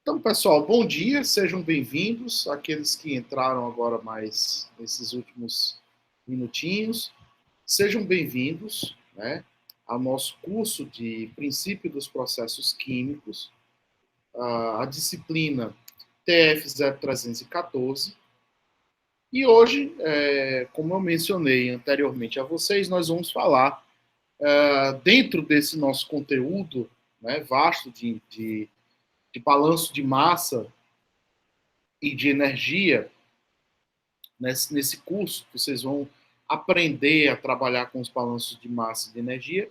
Então, pessoal, bom dia, sejam bem-vindos, aqueles que entraram agora mais nesses últimos minutinhos, sejam bem-vindos, né, ao nosso curso de Princípio dos Processos Químicos, a disciplina TF 0314. E hoje, como eu mencionei anteriormente a vocês, nós vamos falar, dentro desse nosso conteúdo, né, vasto de balanço de massa e de energia. Nesse curso, vocês vão aprender a trabalhar com os balanços de massa e de energia.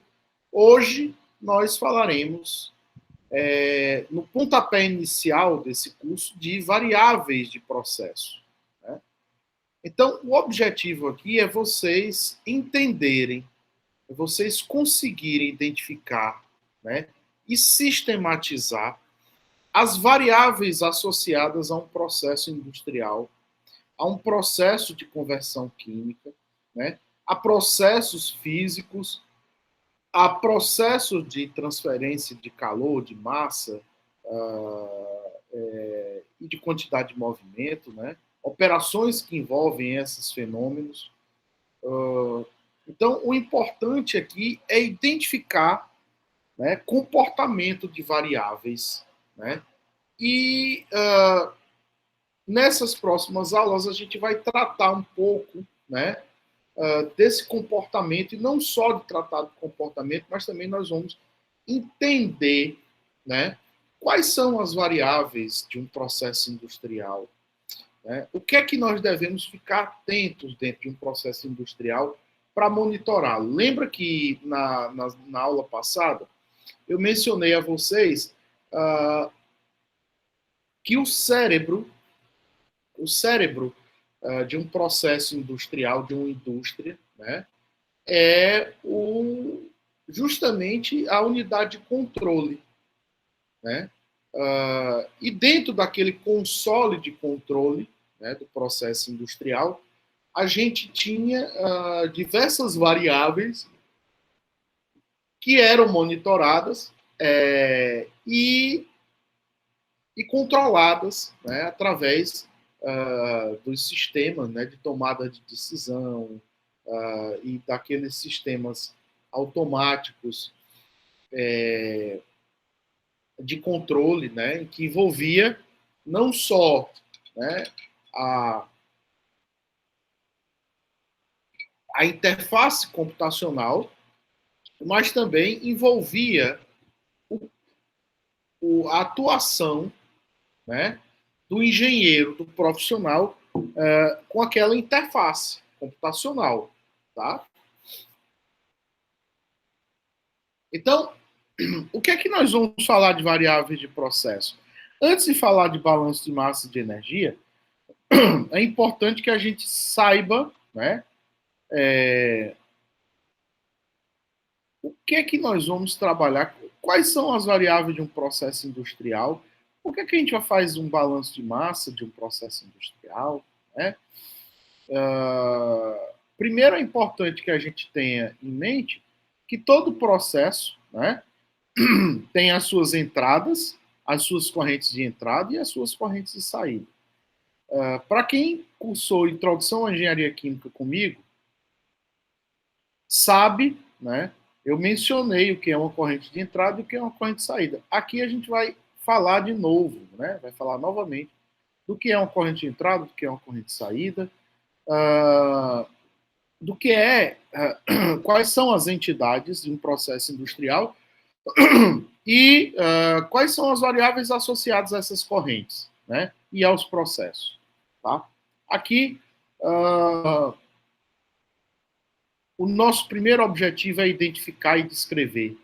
Hoje, nós falaremos, no pontapé inicial desse curso, de variáveis de processo. Né? Então, o objetivo aqui é vocês entenderem, é vocês conseguirem identificar, né, e sistematizar as variáveis associadas a um processo industrial, a um processo de conversão química, né, a processos físicos, a processos de transferência de calor, de massa e de quantidade de movimento, né, operações que envolvem esses fenômenos. Então, o importante aqui é identificar, né, comportamento de variáveis, né, e nessas próximas aulas a gente vai tratar um pouco, né, desse comportamento, e não só de tratar do comportamento, mas também nós vamos entender, né, quais são as variáveis de um processo industrial, né? O que é que nós devemos ficar atentos dentro de um processo industrial para monitorar. Lembra que na aula passada eu mencionei a vocês que o cérebro de um processo industrial, de uma indústria, né, é justamente a unidade de controle. Né? E dentro daquele console de controle, né, do processo industrial, a gente tinha diversas variáveis que eram monitoradas e controladas, né, através dos sistemas, né, de tomada de decisão e daqueles sistemas automáticos de controle, né, que envolvia não só, né, a interface computacional, mas também envolvia a atuação, né, do engenheiro, do profissional, com aquela interface computacional. Tá? Então, o que é que nós vamos falar de variáveis de processo? Antes de falar de balanço de massa e de energia, é importante que a gente saiba, né, o que é que nós vamos trabalhar, quais são as variáveis de um processo industrial, por que é que a gente faz um balanço de massa de um processo industrial, né? Primeiro é importante que a gente tenha em mente que todo processo, né, tem as suas entradas, as suas correntes de entrada e as suas correntes de saída. Para quem cursou Introdução à Engenharia Química comigo, sabe, né, eu mencionei o que é uma corrente de entrada e o que é uma corrente de saída. Aqui a gente vai falar de novo, né, vai falar novamente do que é uma corrente de entrada, do que é uma corrente de saída, do que quais são as entidades de um processo industrial e quais são as variáveis associadas a essas correntes, né, e aos processos. Tá? Aqui, o nosso primeiro objetivo é identificar e descrever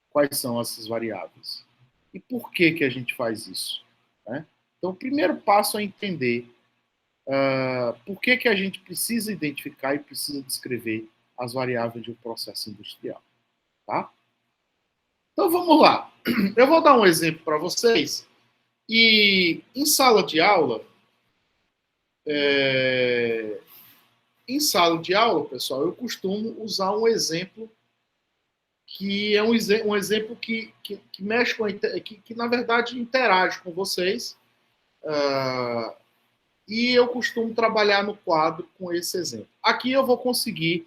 quais são essas variáveis. E por que a gente faz isso? Né? Então, o primeiro passo é entender por que a gente precisa identificar e precisa descrever as variáveis de um processo industrial. Tá? Então, vamos lá. Eu vou dar um exemplo para vocês. E em sala de aula, pessoal, eu costumo usar um exemplo que é um exemplo que mexe com que na verdade interage com vocês, e eu costumo trabalhar no quadro com esse exemplo. Aqui eu vou conseguir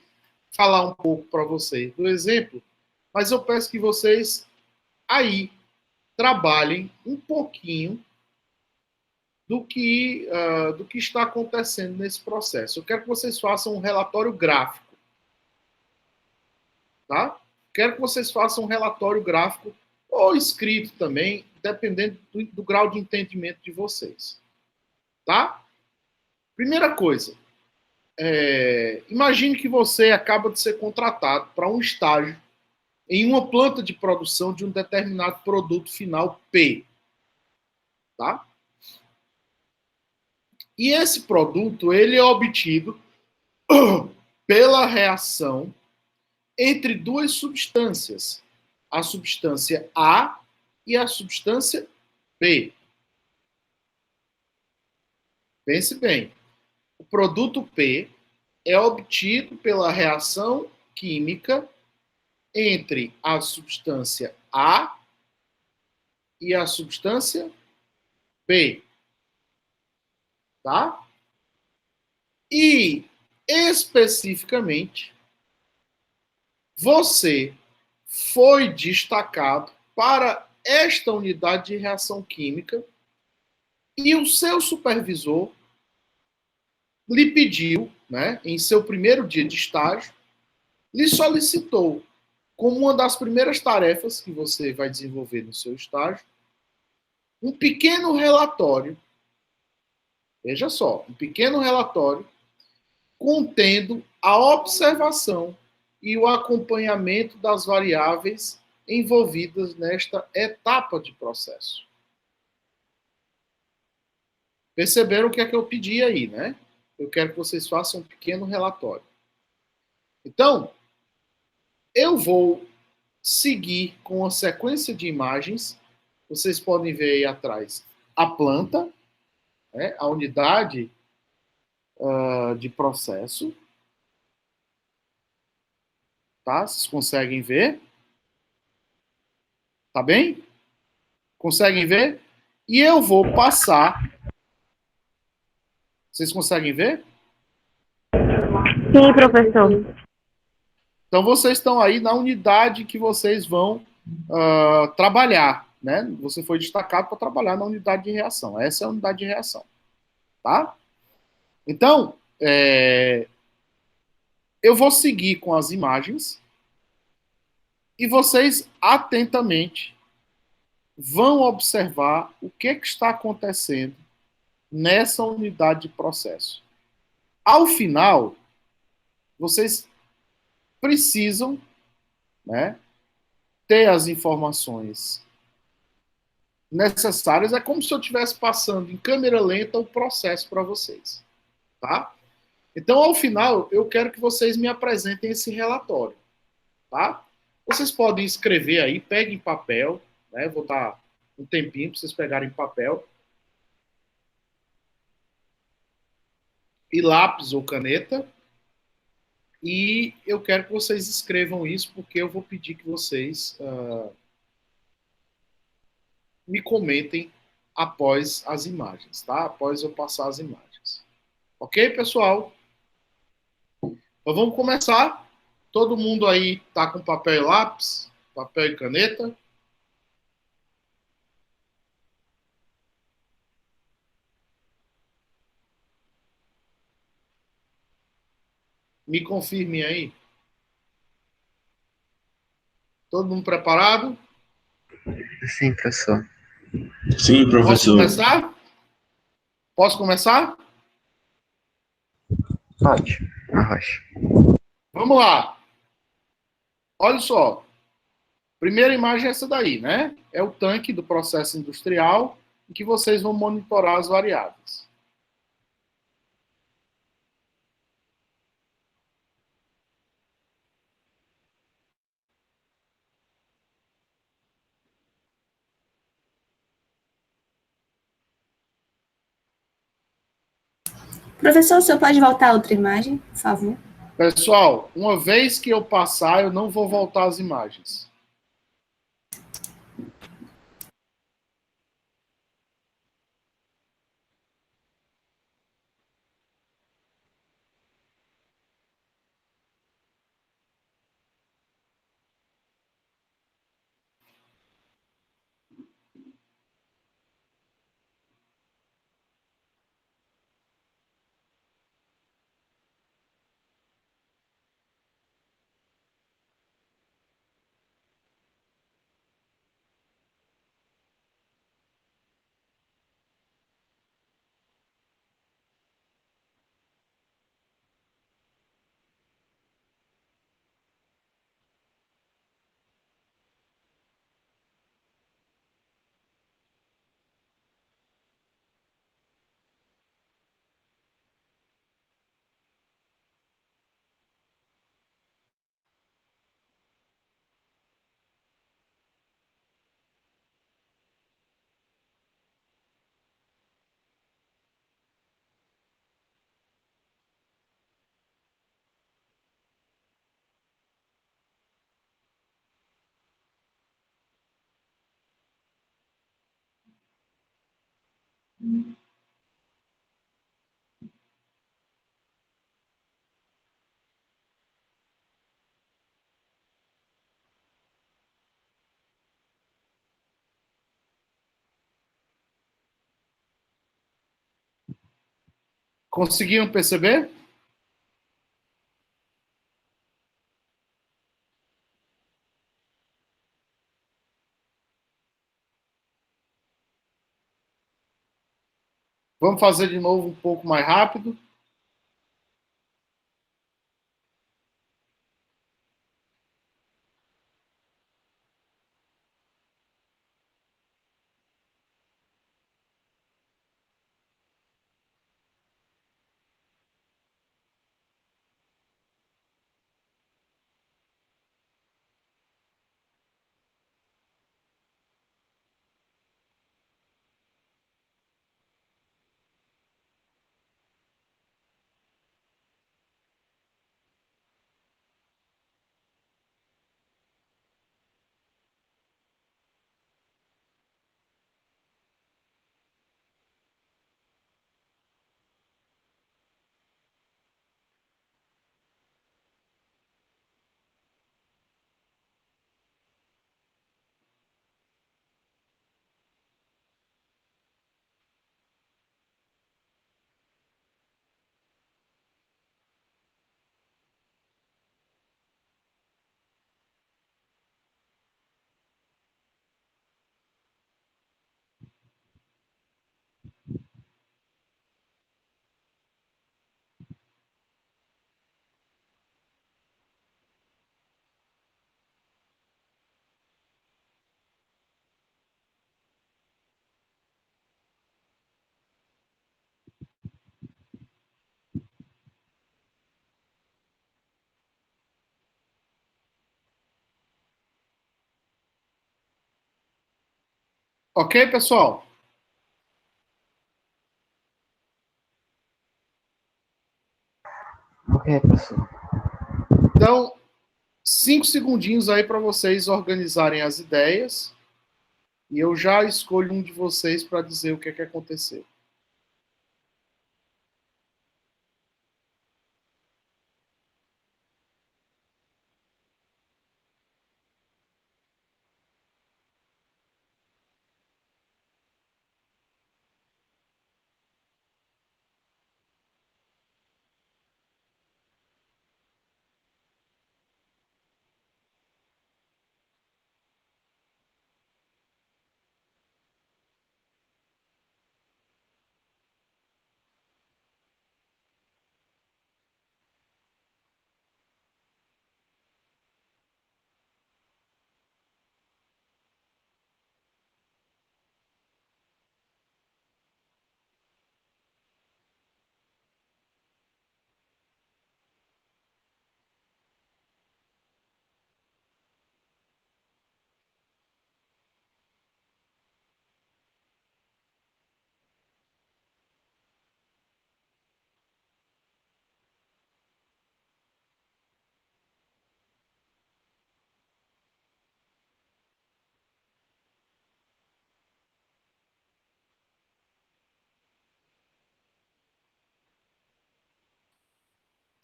falar um pouco para vocês do exemplo, mas eu peço que vocês aí trabalhem um pouquinho do que está acontecendo nesse processo. Eu quero que vocês façam um relatório gráfico, tá? Quero que vocês façam um relatório gráfico ou escrito também, dependendo do grau de entendimento de vocês, tá? Primeira coisa, imagine que você acaba de ser contratado para um estágio em uma planta de produção de um determinado produto final P, tá? E esse produto, ele é obtido pela reação entre duas substâncias, a substância A e a substância B. Pense bem, o produto P é obtido pela reação química entre a substância A e a substância B, tá? E, especificamente, você foi destacado para esta unidade de reação química e o seu supervisor lhe pediu, né, em seu primeiro dia de estágio, lhe solicitou, como uma das primeiras tarefas que você vai desenvolver no seu estágio, um pequeno relatório, veja só, um pequeno relatório contendo a observação e o acompanhamento das variáveis envolvidas nesta etapa de processo. Perceberam o que é que eu pedi aí, né? Eu quero que vocês façam um pequeno relatório. Então, eu vou seguir com a sequência de imagens. Vocês podem ver aí atrás a planta, né, a unidade de processo. Tá? Vocês conseguem ver? Tá bem? Conseguem ver? E eu vou passar. Vocês conseguem ver? Sim, professor. Então, vocês estão aí na unidade que vocês vão trabalhar, né? Você foi destacado para trabalhar na unidade de reação. Essa é a unidade de reação, tá? Então, eu vou seguir com as imagens e vocês atentamente vão observar o que está acontecendo nessa unidade de processo. Ao final, vocês precisam, né, ter as informações necessárias. É como se eu estivesse passando em câmera lenta o processo para vocês, tá? Então, ao final, eu quero que vocês me apresentem esse relatório, tá? Vocês podem escrever aí, peguem papel, né? Vou dar um tempinho para vocês pegarem papel e lápis ou caneta. E eu quero que vocês escrevam isso, porque eu vou pedir que vocês me comentem após as imagens, tá? Após eu passar as imagens. Ok, pessoal? Então vamos começar. Todo mundo aí tá com papel e lápis, papel e caneta. Me confirmem aí. Todo mundo preparado? Sim, professor. Sim, Posso professor. começar? Posso começar? Pode. Arrocha. Vamos lá. Olha só. Primeira imagem é essa daí, né? É o tanque do processo industrial em que vocês vão monitorar as variáveis. Professor, o senhor pode voltar a outra imagem, por favor? Pessoal, uma vez que eu passar, eu não vou voltar às imagens. Conseguiram perceber? Vamos fazer de novo um pouco mais rápido. Ok, pessoal? Ok, professor. Então, 5 segundinhos aí para vocês organizarem as ideias. E eu já escolho um de vocês para dizer o que é que aconteceu.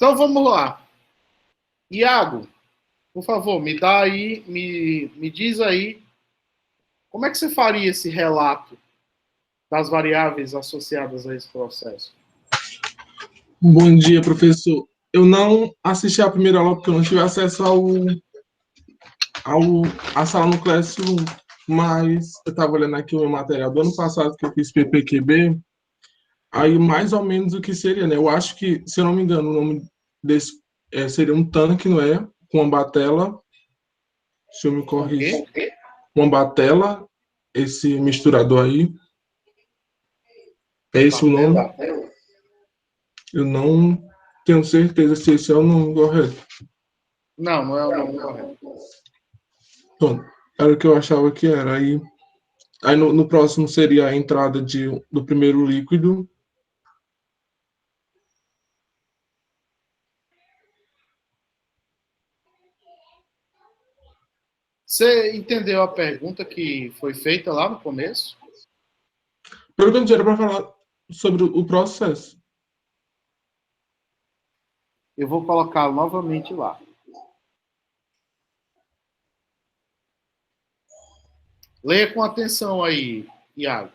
Então vamos lá. Iago, por favor, me dá aí, me diz aí, como é que você faria esse relato das variáveis associadas a esse processo? Bom dia, professor. Eu não assisti a primeira aula porque eu não tive acesso à sala no Classroom, mas eu estava olhando aqui o meu material do ano passado que eu fiz PPQB, aí mais ou menos o que seria, né? Eu acho que, se eu não me engano, o nome desse seria um tanque, não é? Com uma batela, se eu me corrigir, uma batela, esse misturador aí. É esse o nome? Eu não tenho certeza se esse é o nome correto. Não, não é o nome correto. Bom, era o que eu achava que era. Aí no próximo seria a entrada do primeiro líquido. Você entendeu a pergunta que foi feita lá no começo? Pelo que eu entendi, era para falar sobre o processo. Eu vou colocá-lo novamente lá. Leia com atenção aí, Iago.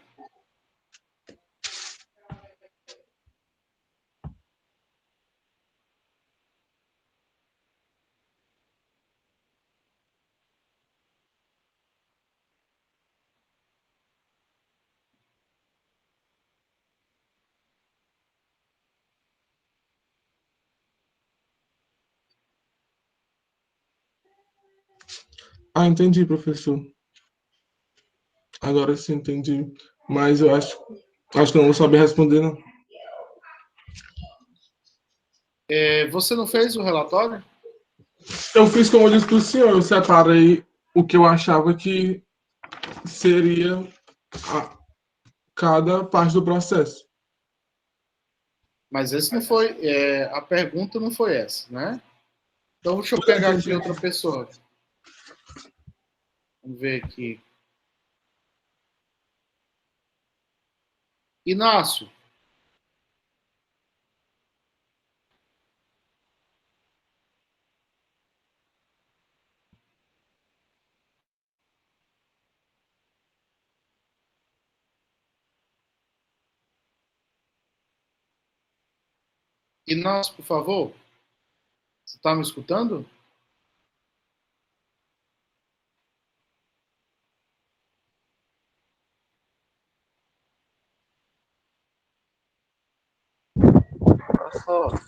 Ah, entendi, professor. Agora sim entendi. Mas eu acho que eu não vou saber responder, não. Você não fez o relatório? Eu fiz como eu disse para o senhor, eu separei o que eu achava que seria cada parte do processo. Mas esse não foi. A pergunta não foi essa, né? Então deixa eu pegar aqui outra pessoa. Vamos ver aqui. Inácio. Inácio, por favor. Você está me escutando?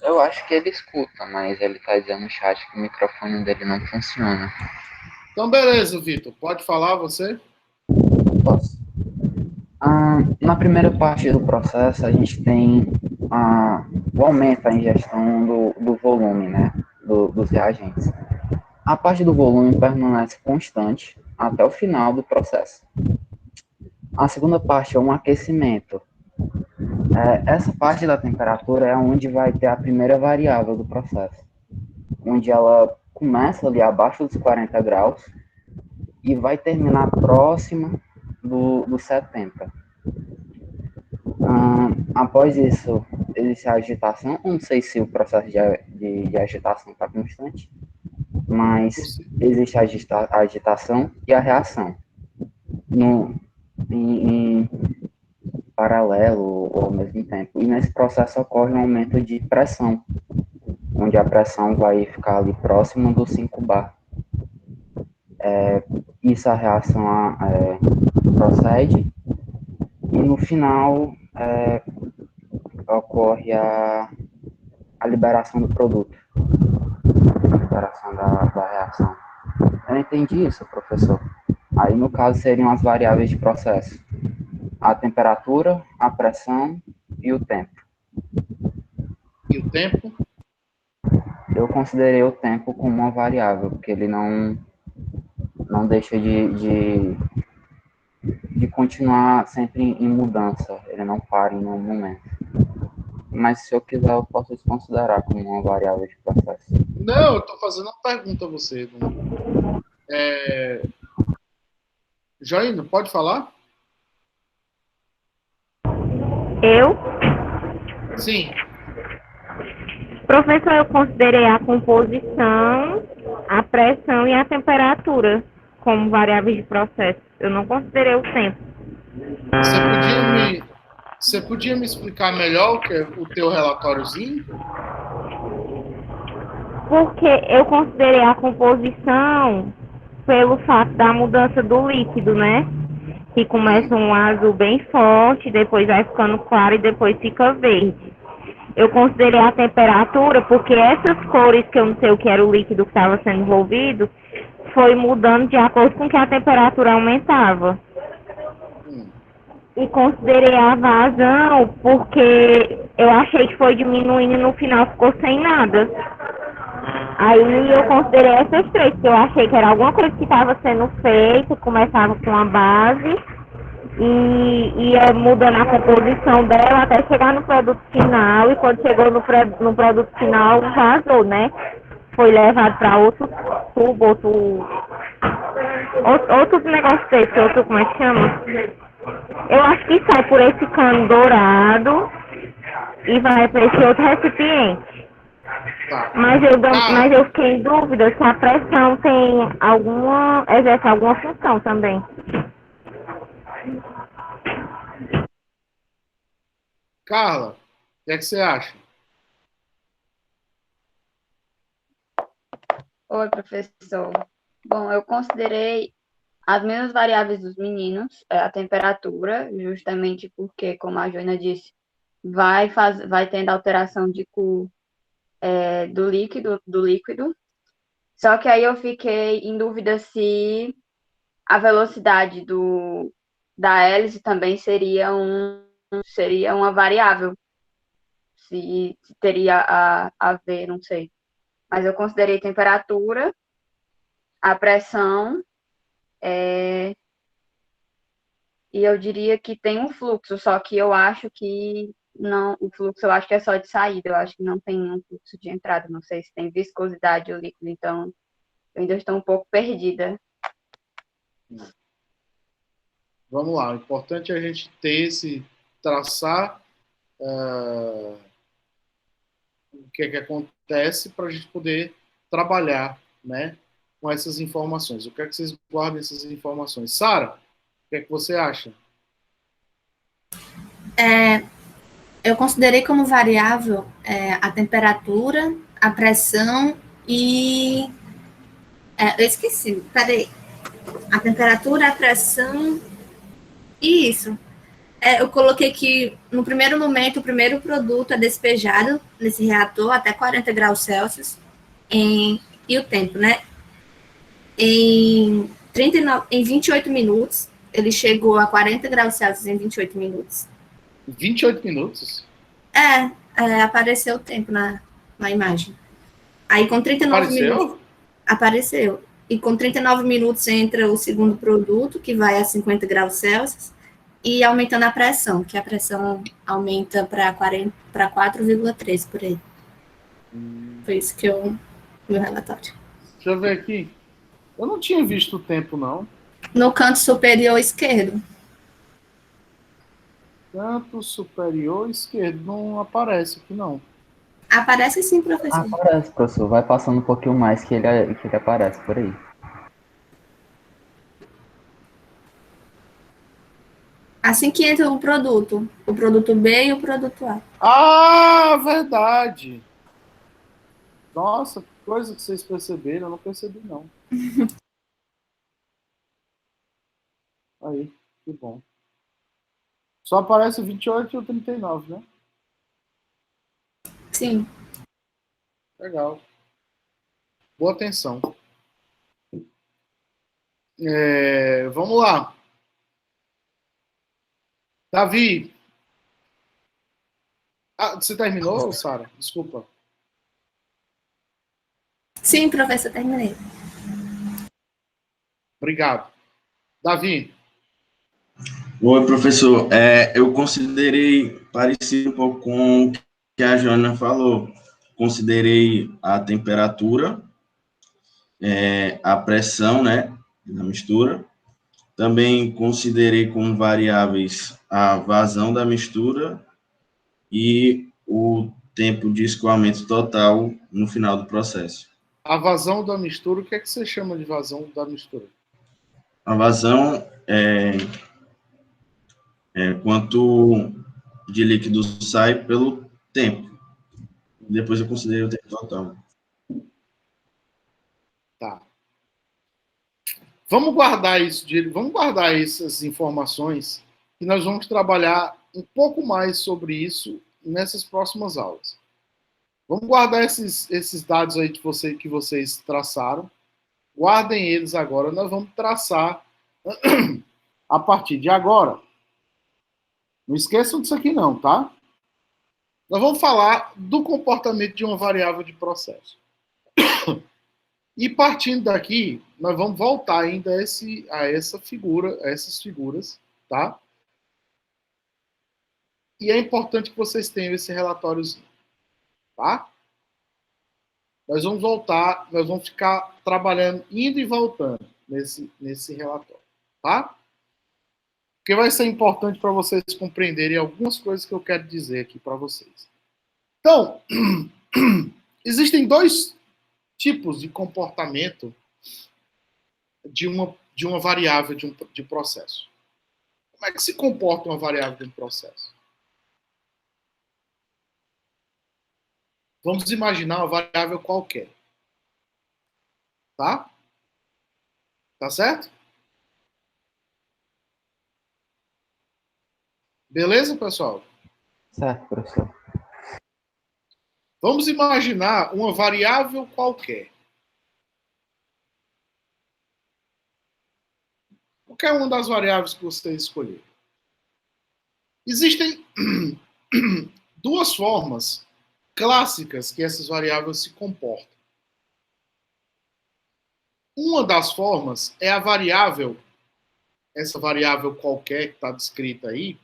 Eu acho que ele escuta, mas ele tá dizendo no chat que o microfone dele não funciona. Então, beleza, Vitor. Pode falar você? Posso? Na primeira parte do processo, a gente tem o aumento da ingestão do volume, né, dos reagentes. A parte do volume permanece constante até o final do processo. A segunda parte é um aquecimento. Essa parte da temperatura é onde vai ter a primeira variável do processo, onde ela começa ali abaixo dos 40 graus e vai terminar próxima do 70. Após isso, existe a agitação. Eu não sei se o processo de agitação está constante, mas existe a agitação e a reação em paralelo ou ao mesmo tempo. E nesse processo ocorre um aumento de pressão, onde a pressão vai ficar ali próximo do 5 bar. Isso a reação procede e no final ocorre a liberação do produto, a liberação da reação. Eu entendi isso, professor. Aí, no caso, seriam as variáveis de processo: a temperatura, a pressão e o tempo. E o tempo? Eu considerei o tempo como uma variável, porque ele não deixa de continuar sempre em mudança, ele não para em nenhum momento. Mas se eu quiser, eu posso desconsiderar como uma variável de processo. Não, eu estou fazendo uma pergunta a você. Joina, pode falar? Eu? Sim. Professor, eu considerei a composição, a pressão e a temperatura como variáveis de processo. Eu não considerei o tempo. Você podia me explicar melhor o teu relatóriozinho? Porque eu considerei a composição pelo fato da mudança do líquido, né? Que começa um azul bem forte, depois vai ficando claro e depois fica verde. Eu considerei a temperatura porque essas cores, que eu não sei o que era o líquido que estava sendo envolvido, foi mudando de acordo com que a temperatura aumentava. E considerei a vazão porque eu achei que foi diminuindo e no final ficou sem nada. Aí eu considerei essas três, que eu achei que era alguma coisa que estava sendo feita, começava com a base e ia mudando a composição dela até chegar no produto final, e quando chegou no produto final vazou, né? Foi levado para outro tubo, outro negócio desse, outro, como é que chama? Eu acho que sai por esse cano dourado e vai para esse outro recipiente. Tá. Mas eu fiquei em dúvida se a pressão exerce alguma função também. Carla, o que é que você acha? Oi, professor. Bom, eu considerei as mesmas variáveis dos meninos, a temperatura, justamente porque, como a Joana disse, vai tendo alteração de cor do líquido. Só que aí eu fiquei em dúvida se a velocidade da hélice também seria uma variável, se teria a ver, não sei. Mas eu considerei temperatura, a pressão, e eu diria que tem um fluxo, só que eu acho que não, o fluxo eu acho que é só de saída, eu acho que não tem um fluxo de entrada, não sei se tem viscosidade ou líquido, então eu ainda estou um pouco perdida. Vamos lá, o importante é a gente traçar o que é que acontece para a gente poder trabalhar, né, com essas informações. Eu quero que vocês guardem essas informações. Sara, o que é que você acha? Eu considerei como variável a temperatura, a pressão e... eu esqueci, peraí. A temperatura, a pressão e isso. Eu coloquei que, no primeiro momento, o primeiro produto é despejado nesse reator até 40 graus Celsius e o tempo, né? Em 28 minutos, ele chegou a 40 graus Celsius em 28 minutos. 28 minutos? Apareceu o tempo na imagem. Aí, com 39 minutos... Apareceu. E com 39 minutos entra o segundo produto, que vai a 50 graus Celsius, e aumentando a pressão, que a pressão aumenta para 4,3 por aí. Foi isso que meu relatório. Deixa eu ver aqui. Eu não tinha visto o tempo, não. No canto superior esquerdo. Canto superior esquerdo. Não aparece aqui, não. Aparece sim, professor. Aparece, professor. Vai passando um pouquinho mais que ele aparece por aí. Assim que entra o produto B e o produto A. Ah, verdade! Nossa, que coisa que vocês perceberam, eu não percebi, não. Aí, que bom. Só aparece 28 ou 39, né? Sim. Legal. Boa atenção. Vamos lá. Davi. Você terminou, Sara? Desculpa. Sim, professor, terminei. Obrigado. Davi. Oi, professor. Eu considerei parecido um pouco com o que a Joana falou. Considerei a temperatura, a pressão, né, da mistura. Também considerei como variáveis a vazão da mistura e o tempo de escoamento total no final do processo. A vazão da mistura, o que é que você chama de vazão da mistura? A vazão é quanto de líquido sai pelo tempo. Depois eu considerei o tempo total. Tá. Vamos guardar isso, vamos guardar essas informações e nós vamos trabalhar um pouco mais sobre isso nessas próximas aulas. Vamos guardar esses dados aí que vocês traçaram. Guardem eles agora. Nós vamos traçar a partir de agora. Não esqueçam disso aqui não, tá? Nós vamos falar do comportamento de uma variável de processo. E partindo daqui, nós vamos voltar ainda a essas figuras, tá? E é importante que vocês tenham esse relatóriozinho, tá? Nós vamos voltar, nós vamos ficar trabalhando, indo e voltando nesse relatório, tá? Porque vai ser importante para vocês compreenderem algumas coisas que eu quero dizer aqui para vocês. Então, existem dois tipos de comportamento de uma variável de processo. Como é que se comporta uma variável de um processo? Vamos imaginar uma variável qualquer. Tá? Tá certo? Beleza, pessoal? Certo, professor. Vamos imaginar uma variável qualquer. Qualquer uma das variáveis que você escolher. Existem duas formas clássicas que essas variáveis se comportam. Uma das formas é a variável, essa variável qualquer que está descrita aí,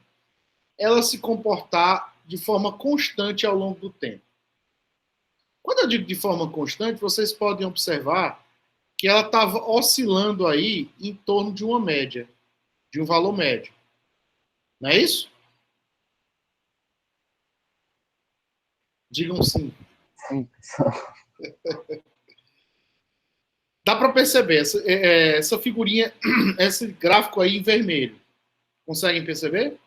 ela se comportar de forma constante ao longo do tempo. Quando eu digo de forma constante, vocês podem observar que ela estava oscilando aí em torno de uma média, de um valor médio. Não é isso? Digam sim. Sim, professor. Dá para perceber essa figurinha, esse gráfico aí em vermelho. Conseguem perceber?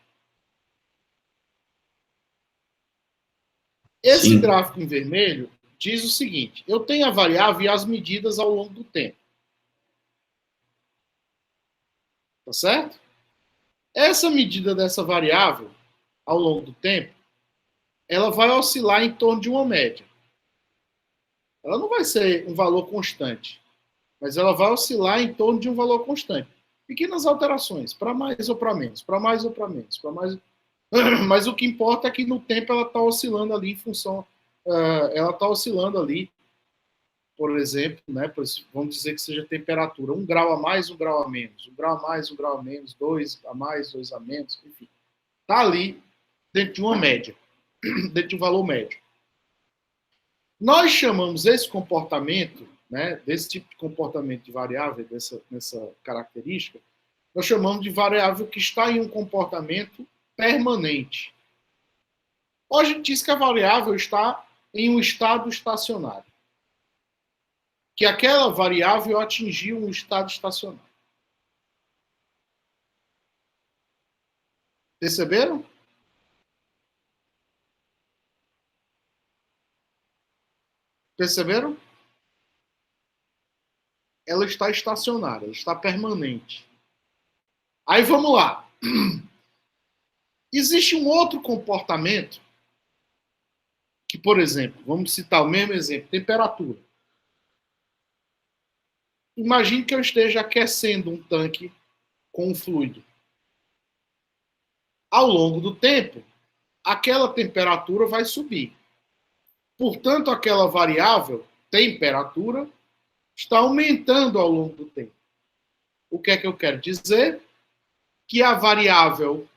Esse Sim. gráfico em vermelho diz o seguinte: eu tenho a variável e as medidas ao longo do tempo. Tá certo? Essa medida dessa variável ao longo do tempo, ela vai oscilar em torno de uma média. Ela não vai ser um valor constante, mas ela vai oscilar em torno de um valor constante. Pequenas alterações, para mais ou para menos, para mais ou para menos, para mais. Mas o que importa é que no tempo ela está oscilando ali em função, ela está oscilando ali, por exemplo, né, vamos dizer que seja temperatura, 1 grau a mais, 1 grau a menos, 1 grau a mais, 1 grau a menos, 2 a mais, 2 a menos, enfim. Está ali dentro de uma média, dentro de um valor médio. Nós chamamos esse comportamento, né, desse tipo de comportamento de variável, dessa característica, nós chamamos de variável que está em um comportamento permanente. Hoje a gente diz que a variável está em um estado estacionário. Que aquela variável atingiu um estado estacionário. Perceberam? Perceberam? Ela está estacionária, ela está permanente. Aí vamos lá. Existe um outro comportamento que, por exemplo, vamos citar o mesmo exemplo, temperatura. Imagine que eu esteja aquecendo um tanque com um fluido. Ao longo do tempo, aquela temperatura vai subir. Portanto, aquela variável, temperatura, está aumentando ao longo do tempo. O que é que eu quero dizer? Que a variável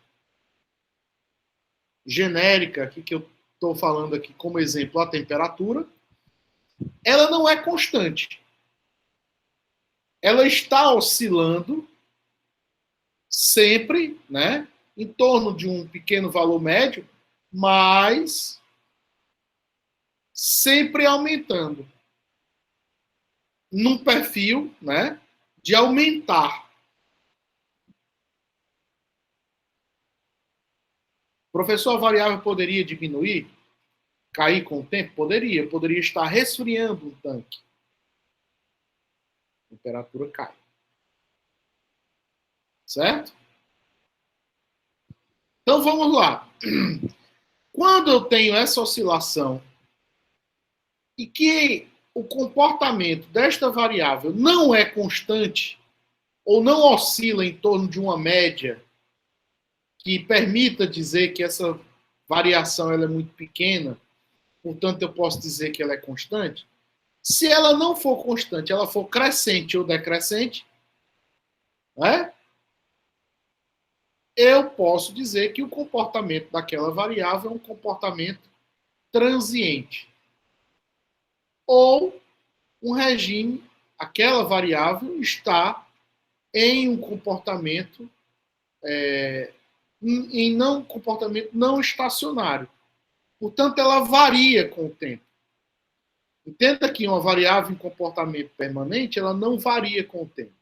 genérica, aqui que eu estou falando aqui como exemplo, a temperatura, ela não é constante. Ela está oscilando sempre, né, em torno de um pequeno valor médio, mas sempre aumentando, num perfil, né, de aumentar. Professor, a variável poderia diminuir? Cair com o tempo? Poderia. Poderia estar resfriando o tanque. A temperatura cai. Certo? Então vamos lá. Quando eu tenho essa oscilação e que o comportamento desta variável não é constante ou não oscila em torno de uma média que permita dizer que essa variação ela é muito pequena, portanto eu posso dizer que ela é constante. Se ela não for constante, ela for crescente ou decrescente, né? Eu posso dizer que o comportamento daquela variável é um comportamento transiente. Ou um regime, aquela variável está em um comportamento comportamento não estacionário. Portanto, ela varia com o tempo. Entenda que uma variável em comportamento permanente, ela não varia com o tempo.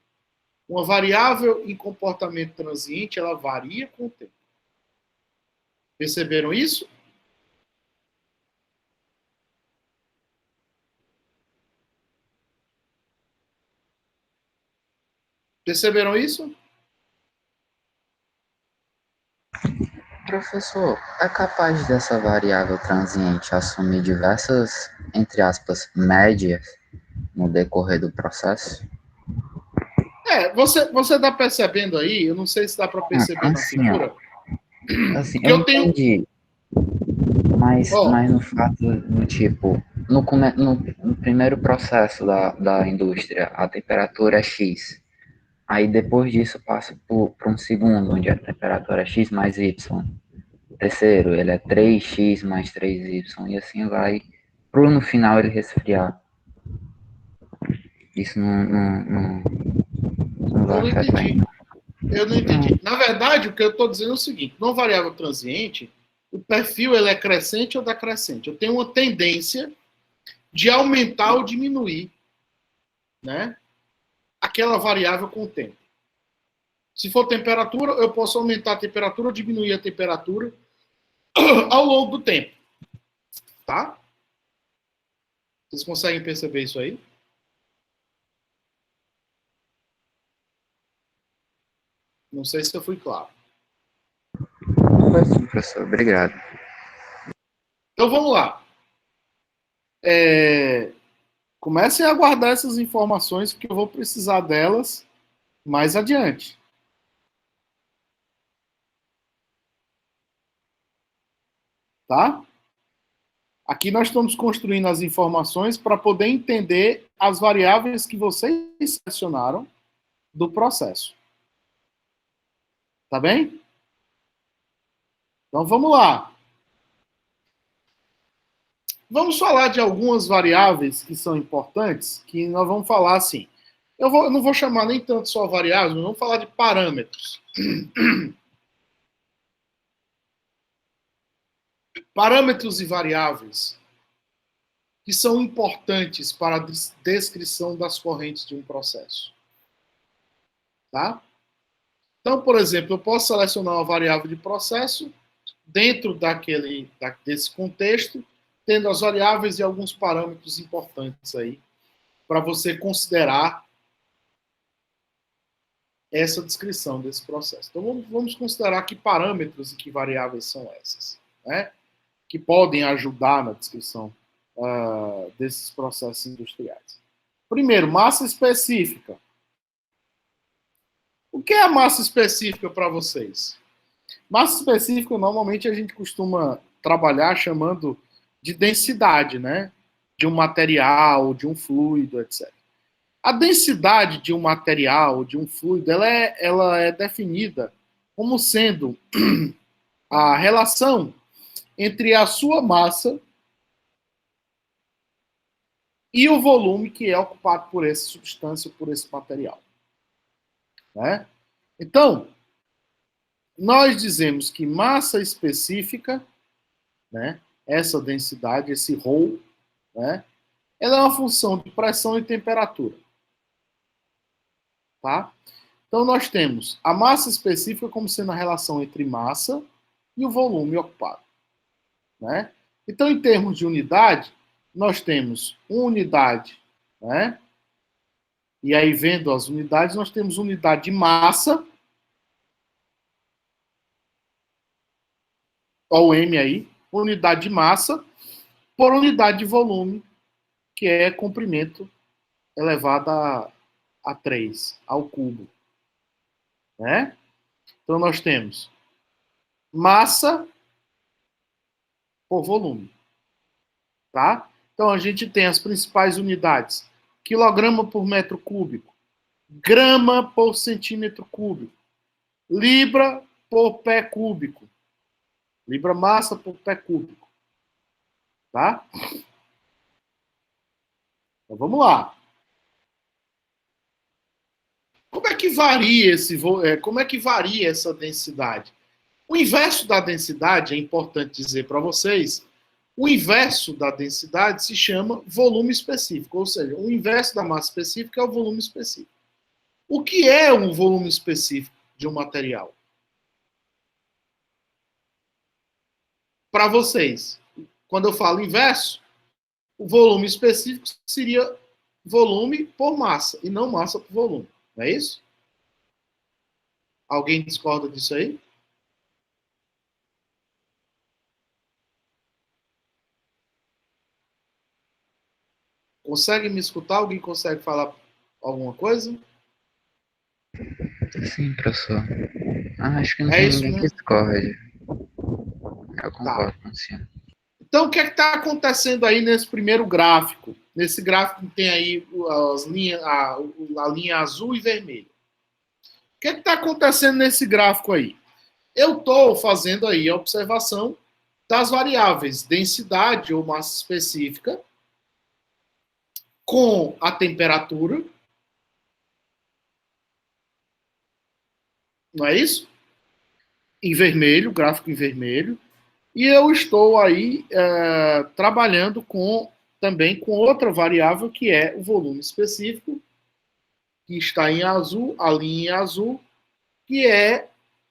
Uma variável em comportamento transiente, ela varia com o tempo. Perceberam isso? Perceberam isso? Professor, é capaz dessa variável transiente assumir diversas, entre aspas, médias no decorrer do processo? Você está percebendo aí, eu não sei se dá para perceber na Assim, figura. assim, Que eu eu tenho. entendi, mas no fato do tipo, no primeiro processo da indústria, a temperatura é X. Aí depois disso passa para um segundo, onde a temperatura é X mais Y. Terceiro, ele é 3x mais 3y, e assim vai, pro no final ele resfriar. Isso não vai Eu não afetar. entendi. Eu não entendi. Na verdade, o que eu estou dizendo é o seguinte: numa variável transiente, o perfil ele é crescente ou decrescente. Eu tenho uma tendência de aumentar ou diminuir, né, aquela variável com o tempo. Se for temperatura, eu posso aumentar a temperatura ou diminuir a temperatura ao longo do tempo. Tá? Vocês conseguem perceber isso aí? Não sei se eu fui claro. Foi sim, professor. Obrigado. Então vamos lá. Comecem a guardar essas informações, porque eu vou precisar delas mais adiante. Tá? Aqui nós estamos construindo as informações para poder entender as variáveis que vocês selecionaram do processo. Tá bem? Então vamos lá. Vamos falar de algumas variáveis que são importantes, que nós vamos falar assim. Eu não vou chamar nem tanto só variáveis, mas vamos falar de parâmetros. Parâmetros e variáveis que são importantes para a descrição das correntes de um processo. Tá? Então, por exemplo, eu posso selecionar uma variável de processo dentro desse contexto, tendo as variáveis e alguns parâmetros importantes aí para você considerar essa descrição desse processo. Então, vamos considerar que parâmetros e que variáveis são essas, né? Que podem ajudar na descrição desses processos industriais. Primeiro, massa específica. O que é a massa específica para vocês? Massa específica, normalmente, a gente costuma trabalhar chamando de densidade, né? De um material, de um fluido, etc. A densidade de um material, de um fluido, ela é definida como sendo a relação entre a sua massa e o volume que é ocupado por essa substância, por esse material. Né? Então, nós dizemos que massa específica, né, essa densidade, esse ρ, né? Ela é uma função de pressão e temperatura. Tá? Então, nós temos a massa específica como sendo a relação entre massa e o volume ocupado. Né? Então, em termos de unidade, nós temos uma unidade, né? E aí, vendo as unidades, nós temos unidade de massa, ó o M aí, unidade de massa, por unidade de volume, que é comprimento elevado a 3, ao cubo. Né? Então, nós temos massa por volume. Tá? Então, a gente tem as principais unidades. Quilograma por metro cúbico. Grama por centímetro cúbico. Libra por pé cúbico. Libra massa por pé cúbico. Tá? Então, vamos lá. Como é que varia essa densidade? O inverso da densidade, é importante dizer para vocês, o inverso da densidade se chama volume específico, ou seja, o inverso da massa específica é o volume específico. O que é um volume específico de um material? Para vocês, quando eu falo inverso, o volume específico seria volume por massa, e não massa por volume. Não é isso? Alguém discorda disso aí? Consegue me escutar? Alguém consegue falar alguma coisa? Sim, professor. Acho que não É tem isso, ninguém né? que discorde. Eu Tá. concordo com o senhor. Então, o que é que está acontecendo aí nesse primeiro gráfico? Nesse gráfico tem aí as linhas, a linha azul e vermelha. O que é que está acontecendo nesse gráfico aí? Eu estou fazendo aí a observação das variáveis densidade ou massa específica com a temperatura. Não é isso? Em vermelho, gráfico em vermelho. E eu estou aí trabalhando também com outra variável, que é o volume específico, que está em azul, a linha em azul, que é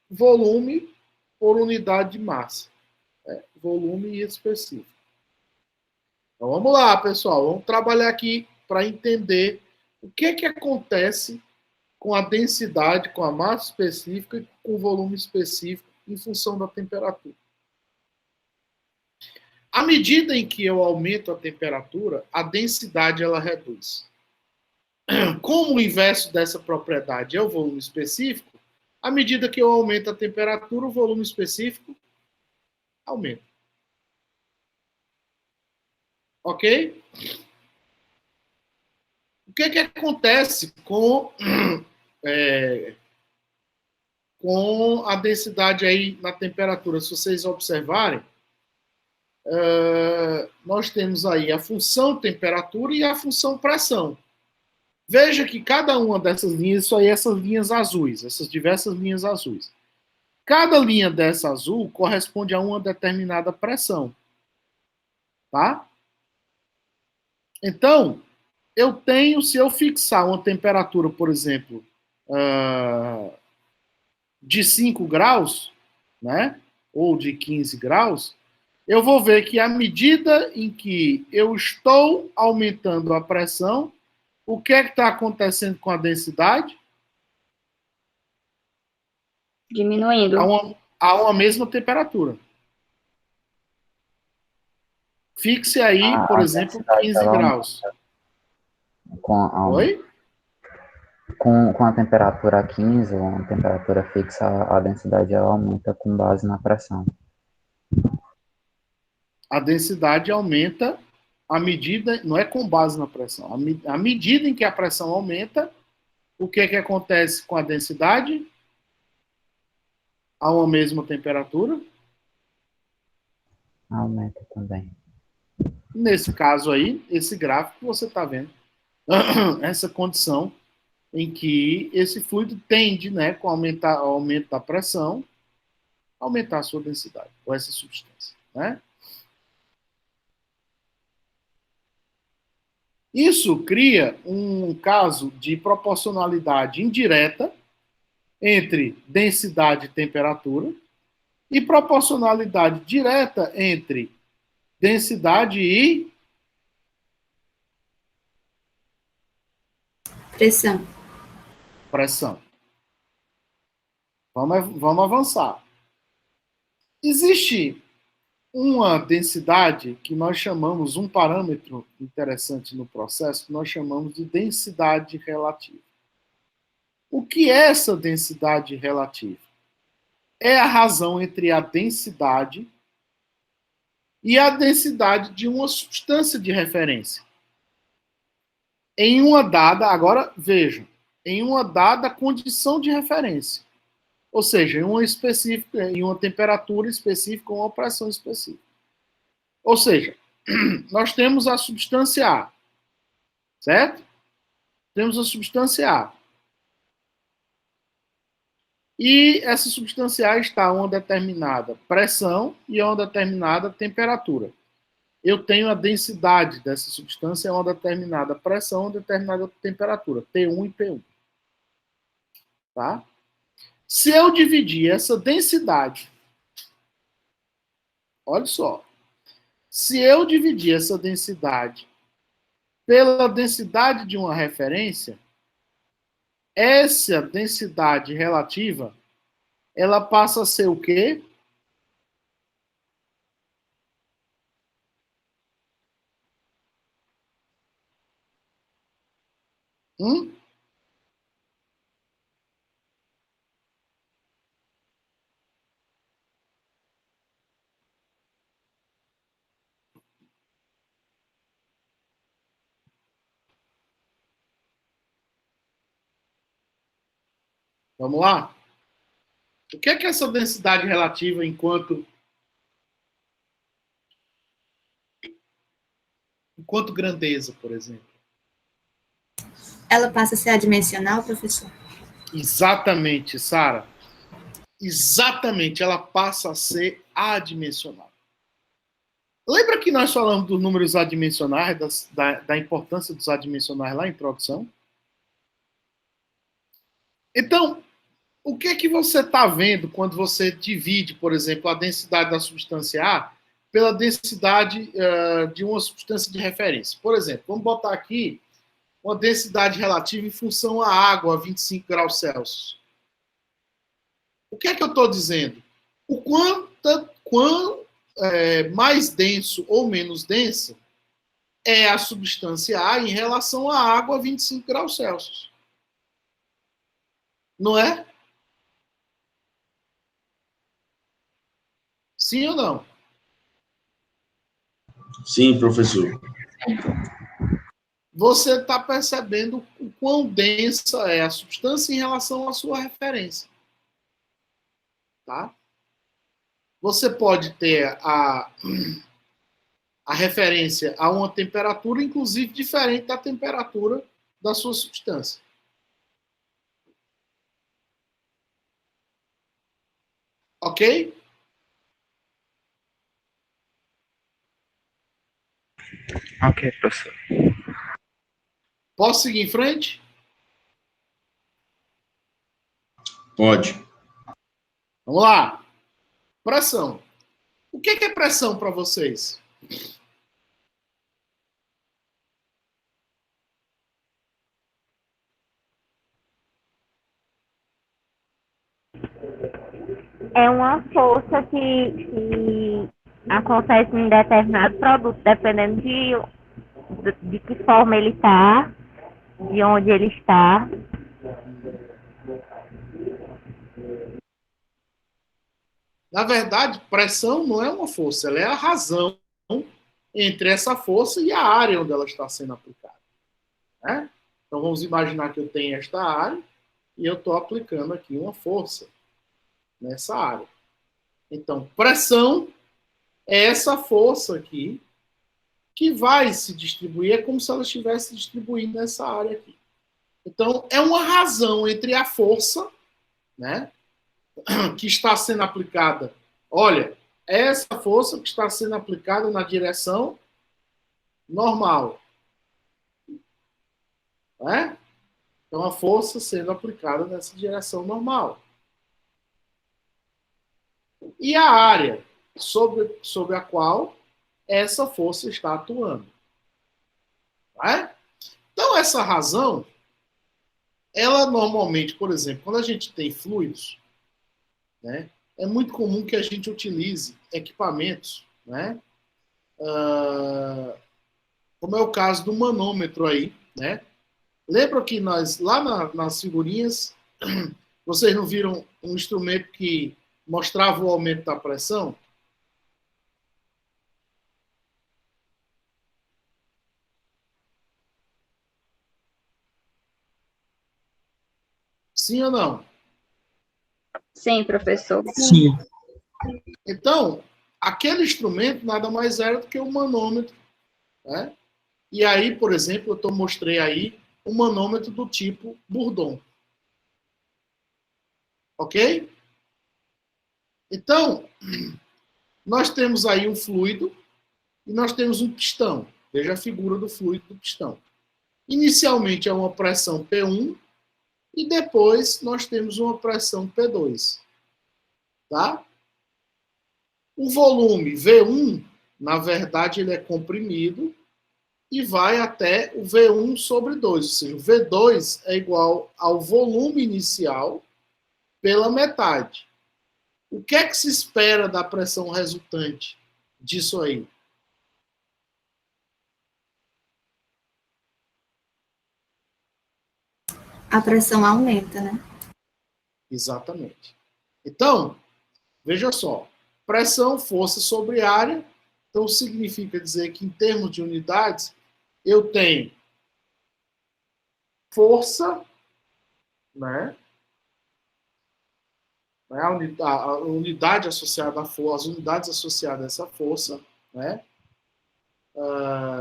volume por unidade de massa. Volume específico. Então vamos lá, pessoal. Vamos trabalhar aqui para entender o que acontece com a densidade, com a massa específica e com o volume específico em função da temperatura. À medida em que eu aumento a temperatura, a densidade ela reduz. Como o inverso dessa propriedade é o volume específico, à medida que eu aumento a temperatura, o volume específico aumenta. Ok? O que acontece com a densidade aí na temperatura? Se vocês observarem, nós temos aí a função temperatura e a função pressão. Veja que cada uma dessas linhas, isso aí, essas linhas azuis, essas diversas linhas azuis. Cada linha dessa azul corresponde a uma determinada pressão. Tá? Então, se eu fixar uma temperatura, por exemplo, de 5 graus, né, ou de 15 graus, eu vou ver que à medida em que eu estou aumentando a pressão, o que está acontecendo com a densidade? Diminuindo. A uma mesma temperatura. Fixe aí, por exemplo, 15 graus. Oi? Com a temperatura 15, uma temperatura fixa, a densidade ela aumenta com base na pressão. A densidade aumenta à medida, não é com base na pressão, à medida em que a pressão aumenta, o que acontece com a densidade? A uma mesma temperatura? Aumenta também. Nesse caso aí, esse gráfico, você está vendo essa condição em que esse fluido tende, né, com o aumento da pressão, aumentar a sua densidade, ou essa substância, né? Isso cria um caso de proporcionalidade indireta entre densidade e temperatura e proporcionalidade direta entre densidade e Pressão. pressão. Vamos avançar. Existe uma densidade que nós chamamos, um parâmetro interessante no processo, que nós chamamos de densidade relativa. O que é essa densidade relativa? É a razão entre a densidade e a densidade de uma substância de referência. Em uma dada, agora vejam, em uma dada condição de referência. Ou seja, em uma temperatura específica ou uma pressão específica. Ou seja, nós temos a substância A, certo? Temos a substância A. E essa substância A está a uma determinada pressão e a uma determinada temperatura. Eu tenho a densidade dessa substância a uma determinada pressão, uma determinada temperatura, T1 e P1. Tá? Se eu dividir essa densidade, olha só, se eu dividir essa densidade pela densidade de uma referência, essa densidade relativa, ela passa a ser o quê? Vamos lá? O que é essa densidade relativa enquanto grandeza, por exemplo? Ela passa a ser adimensional, professor? Exatamente, Sara. Exatamente, ela passa a ser adimensional. Lembra que nós falamos dos números adimensionais, da importância dos adimensionais lá em introdução? Então, o que é que você está vendo quando você divide, por exemplo, a densidade da substância A pela densidade de uma substância de referência? Por exemplo, vamos botar aqui uma densidade relativa em função à água a 25 graus Celsius. O que é que eu estou dizendo? O quão mais denso ou menos denso é a substância A em relação à água a 25 graus Celsius. Não é? Sim ou não? Sim, professor. Você está percebendo o quão densa é a substância em relação à sua referência. Tá? Você pode ter a referência a uma temperatura, inclusive, diferente da temperatura da sua substância. Ok? Ok, professor. Posso seguir em frente? Pode. Vamos lá. Pressão. O que é pressão para vocês? É uma força que acontece em determinado produto, dependendo de que forma ele está, de onde ele está. Na verdade, pressão não é uma força, ela é a razão entre essa força e a área onde ela está sendo aplicada. Né? Então vamos imaginar que eu tenho esta área e eu estou aplicando aqui uma força nessa área. Então, pressão é essa força aqui que vai se distribuir, é como se ela estivesse distribuindo nessa área aqui. Então, é uma razão entre a força, né, que está sendo aplicada. Olha, essa força que está sendo aplicada na direção normal. né? Então, a força sendo aplicada nessa direção normal. E a área sobre a qual essa força está atuando. Né? Então, essa razão, ela normalmente, por exemplo, quando a gente tem fluidos, né, é muito comum que a gente utilize equipamentos, né, como é o caso do manômetro aí, né? Lembra que nós, lá nas figurinhas, vocês não viram um instrumento que mostrava o aumento da pressão? Sim ou não? Sim, professor. Sim. Então, aquele instrumento nada mais era do que um manômetro, né? E aí, por exemplo, eu mostrei aí um manômetro do tipo Bourdon. Ok? Então, nós temos aí um fluido e nós temos um pistão. Veja a figura do fluido do pistão. Inicialmente é uma pressão P1 e depois nós temos uma pressão P2. Tá? O volume V1, na verdade, ele é comprimido e vai até o V1 sobre 2. Ou seja, o V2 é igual ao volume inicial pela metade. O que é que se espera da pressão resultante disso aí? A pressão aumenta, né? Exatamente. Então, veja só. Pressão, força sobre área. Então, significa dizer que, em termos de unidades, eu tenho força, né? A unidade associada à força, as unidades associadas a essa força, né?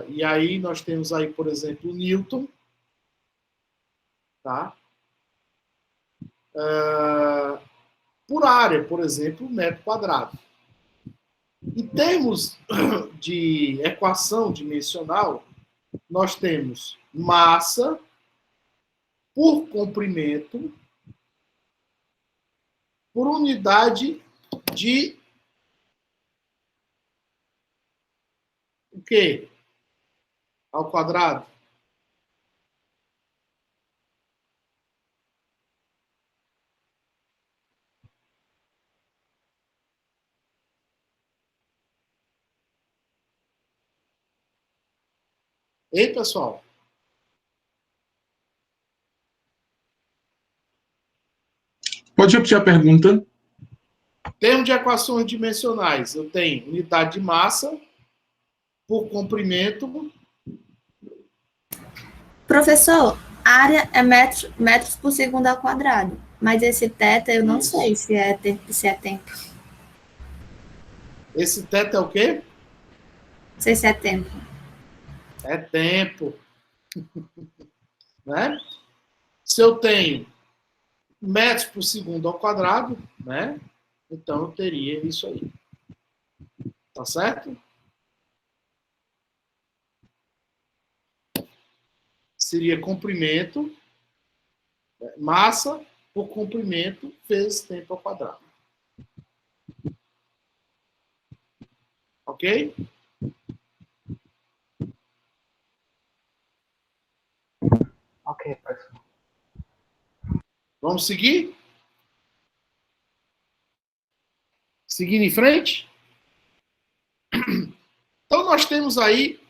E aí nós temos aí, por exemplo, o Newton, tá? Por área, por exemplo, metro quadrado. Em termos de equação dimensional, nós temos massa por comprimento por unidade de o quê? Ao quadrado? Ei, pessoal? Pode repetir a pergunta? Termo de equações dimensionais, eu tenho unidade de massa por comprimento. Professor, área é metros por segundo ao quadrado, mas esse θ eu não sei se é tempo. Esse θ é o quê? Não sei se é tempo. É tempo. Né? Se eu tenho metros por segundo ao quadrado, né? Então eu teria isso aí. Tá certo? Seria comprimento, massa por comprimento vezes tempo ao quadrado. Ok? Ok, professor. Vamos seguir? Seguindo em frente? Então, nós temos aí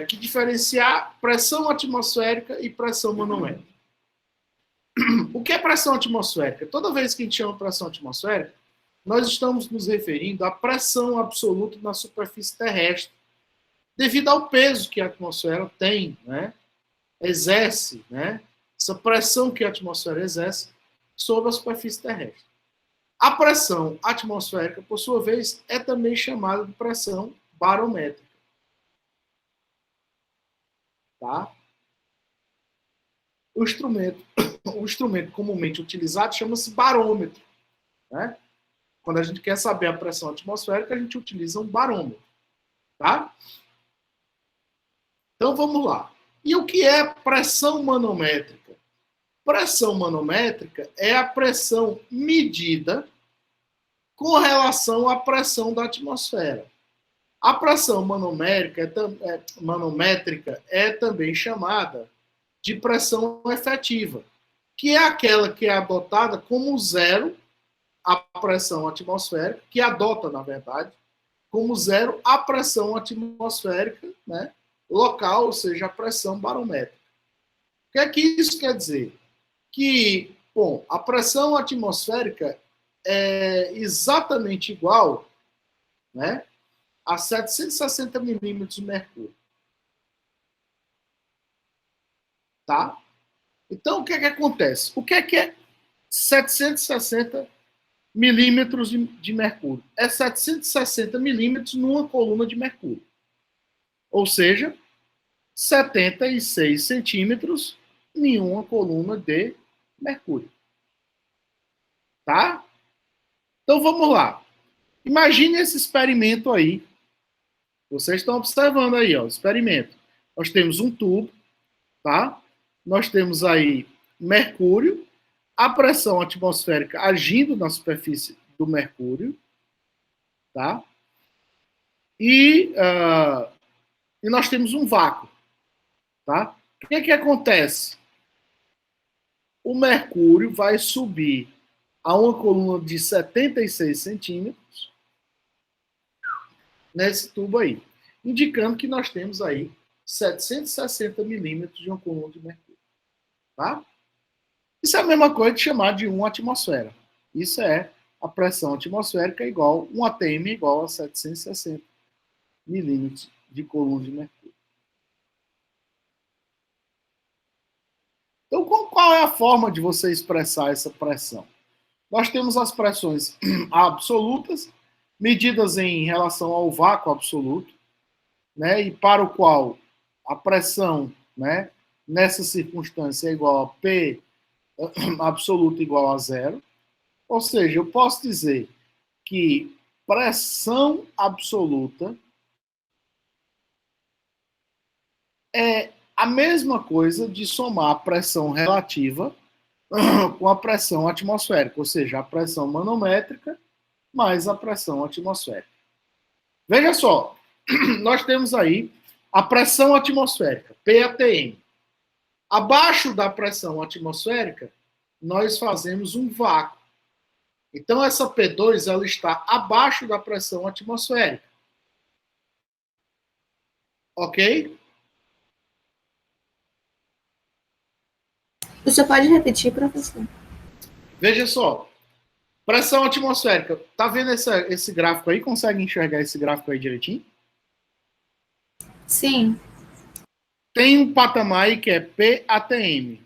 que diferenciar pressão atmosférica e pressão manométrica. O que é pressão atmosférica? Toda vez que a gente chama pressão atmosférica, nós estamos nos referindo à pressão absoluta na superfície terrestre, devido ao peso que a atmosfera tem, né? Exerce, né? Essa pressão que a atmosfera exerce sobre a superfície terrestre. A pressão atmosférica, por sua vez, é também chamada de pressão barométrica. Tá? O instrumento comumente utilizado chama-se barômetro. Né? Quando a gente quer saber a pressão atmosférica, a gente utiliza um barômetro. Tá? Então, vamos lá. E o que é pressão manométrica? Pressão manométrica é a pressão medida com relação à pressão da atmosfera. A pressão manométrica é também chamada de pressão efetiva, que é aquela que é adotada como zero a pressão atmosférica, que adota, na verdade, como zero a pressão atmosférica, né, local, ou seja, a pressão barométrica. O que é que isso quer dizer? Que, bom, a pressão atmosférica é exatamente igual, né, a 760 milímetros de mercúrio. Tá? Então, o que é que acontece? O que é 760 milímetros de mercúrio? É 760 milímetros numa coluna de mercúrio. Ou seja, 76 centímetros em uma coluna de mercúrio. Tá? Então, vamos lá. Imagine esse experimento aí. Vocês estão observando aí, ó, o experimento. Nós temos um tubo, tá? Nós temos aí mercúrio, a pressão atmosférica agindo na superfície do mercúrio, tá? E nós temos um vácuo, tá? O que é que acontece? O mercúrio vai subir a uma coluna de 76 centímetros nesse tubo aí, indicando que nós temos aí 760 milímetros de uma coluna de mercúrio. Tá? Isso é a mesma coisa de chamar de 1 atmosfera. Isso é a pressão atmosférica igual, 1 atm igual a 760 milímetros de coluna de mercúrio. Então, qual é a forma de você expressar essa pressão? Nós temos as pressões absolutas, medidas em relação ao vácuo absoluto, né, e para o qual a pressão, né, nessa circunstância é igual a P absoluto igual a zero. Ou seja, eu posso dizer que pressão absoluta é a mesma coisa de somar a pressão relativa com a pressão atmosférica, ou seja, a pressão manométrica mais a pressão atmosférica. Veja só, nós temos aí a pressão atmosférica, PATM. Abaixo da pressão atmosférica, nós fazemos um vácuo. Então, essa P2 ela está abaixo da pressão atmosférica. Ok? Você pode repetir, professor? Veja só. Pressão atmosférica. Tá vendo esse gráfico aí? Consegue enxergar esse gráfico aí direitinho? Sim. Tem um patamar aí que é PATM.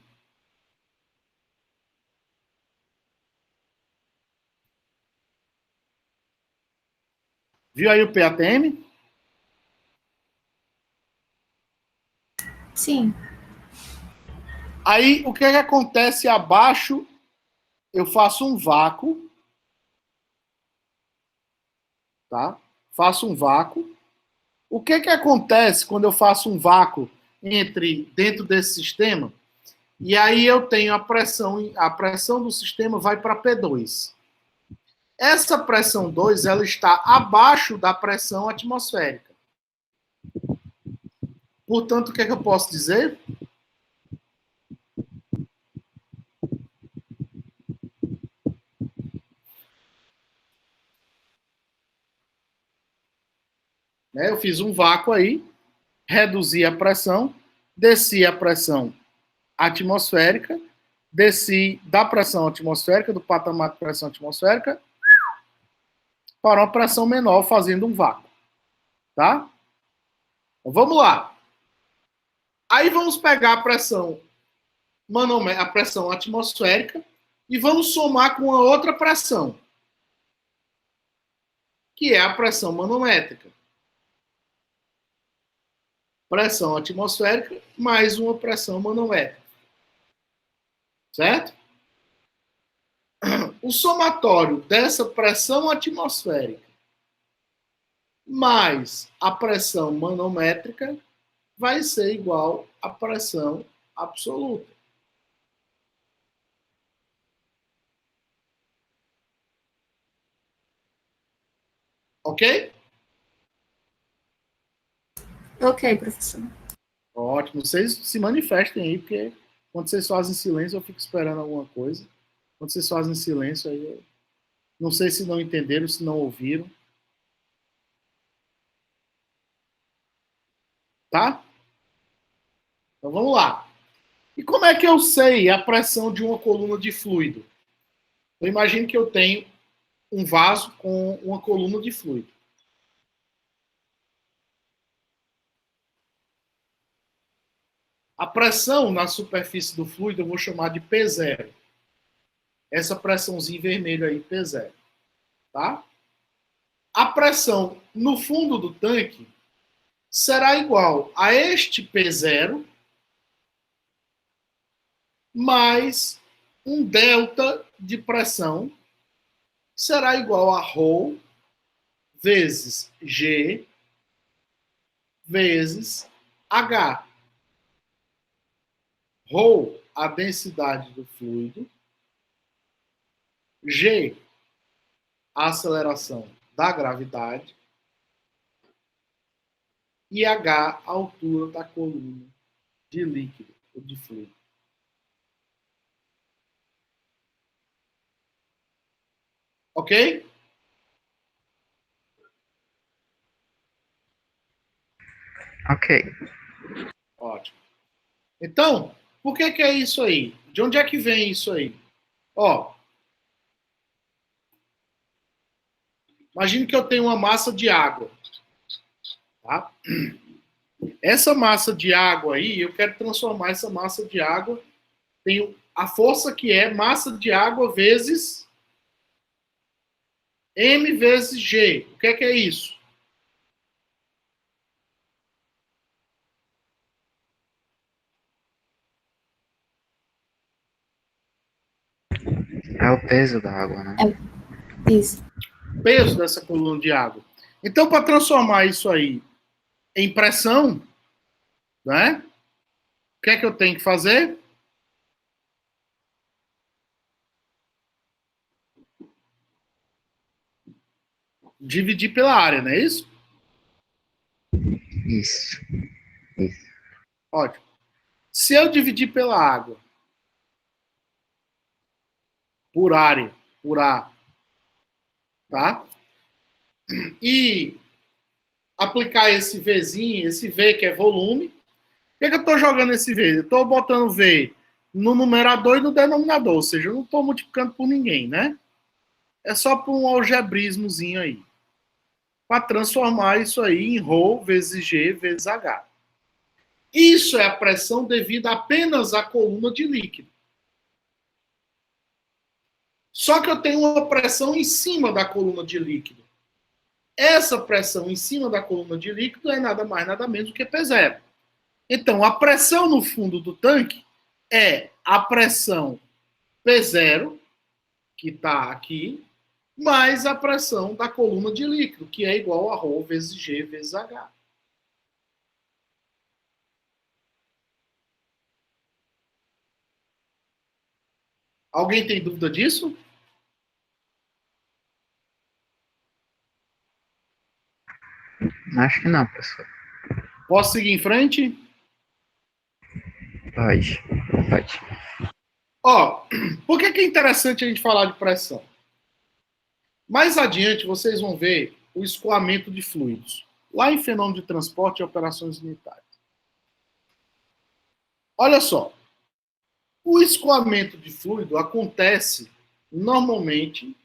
Viu aí o PATM? Sim. Aí, o que acontece abaixo? Eu faço um vácuo. Tá? Faço um vácuo. O que acontece quando eu faço um vácuo dentro desse sistema? E aí eu tenho a pressão do sistema vai para P2. Essa pressão 2, ela está abaixo da pressão atmosférica. Portanto, o que eu posso dizer? Eu fiz um vácuo aí, reduzi a pressão, desci a pressão atmosférica, desci da pressão atmosférica, do patamar de pressão atmosférica, para uma pressão menor, fazendo um vácuo. Tá? Então, vamos lá. Aí vamos pegar a pressão atmosférica e vamos somar com a outra pressão, que é a pressão manométrica. Pressão atmosférica mais uma pressão manométrica. Certo? O somatório dessa pressão atmosférica mais a pressão manométrica vai ser igual à pressão absoluta. Ok? Ok, professor. Ótimo. Vocês se manifestem aí, porque quando vocês fazem silêncio, eu fico esperando alguma coisa. Quando vocês fazem silêncio, aí eu não sei se não entenderam, se não ouviram. Tá? Então vamos lá. E como é que eu sei a pressão de uma coluna de fluido? Eu imagino que eu tenho um vaso com uma coluna de fluido. A pressão na superfície do fluido eu vou chamar de P0. Essa pressãozinha vermelha aí, P0. Tá? A pressão no fundo do tanque será igual a este P0 mais um delta de pressão será igual a ρ vezes G vezes H. ρ, a densidade do fluido, G, a aceleração da gravidade, e H, a altura da coluna de líquido ou de fluido. Ok? Ok. Ótimo. Então, por que é isso aí? De onde é que vem isso aí? Ó, imagine que eu tenho uma massa de água. Tá? Essa massa de água aí, eu quero transformar essa massa de água. Tenho a força que é massa de água vezes M vezes G. O que é isso? É o peso da água, né? Isso. Peso dessa coluna de água. Então, para transformar isso aí em pressão, né? O que é que eu tenho que fazer? Dividir pela área, não é isso? Isso. Ótimo. Se eu dividir pela água, por área, por A, tá? E aplicar esse Vzinho, esse V que é volume, por que eu estou jogando esse V? Eu estou botando V no numerador e no denominador, ou seja, eu não estou multiplicando por ninguém, né? É só por um algebrismozinho aí. Para transformar isso aí em ρ vezes G vezes H. Isso é a pressão devida apenas à coluna de líquido. Só que eu tenho uma pressão em cima da coluna de líquido. Essa pressão em cima da coluna de líquido é nada mais, nada menos do que P0. Então, a pressão no fundo do tanque é a pressão P0, que está aqui, mais a pressão da coluna de líquido, que é igual a ρ vezes G vezes H. Alguém tem dúvida disso? Acho que não, professor. Posso seguir em frente? Pode. Ó, por que é interessante a gente falar de pressão? Mais adiante, vocês vão ver o escoamento de fluidos, lá em fenômeno de transporte e operações unitárias. Olha só, o escoamento de fluido acontece normalmente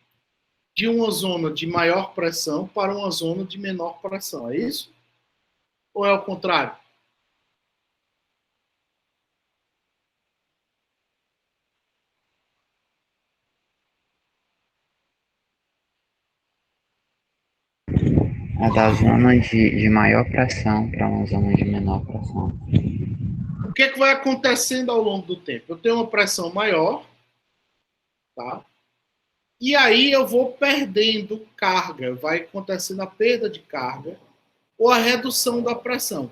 de uma zona de maior pressão para uma zona de menor pressão, é isso? Ou é o contrário? É da zona de maior pressão para uma zona de menor pressão. O que vai acontecendo ao longo do tempo? Eu tenho uma pressão maior, tá? E aí eu vou perdendo carga, vai acontecendo a perda de carga ou a redução da pressão.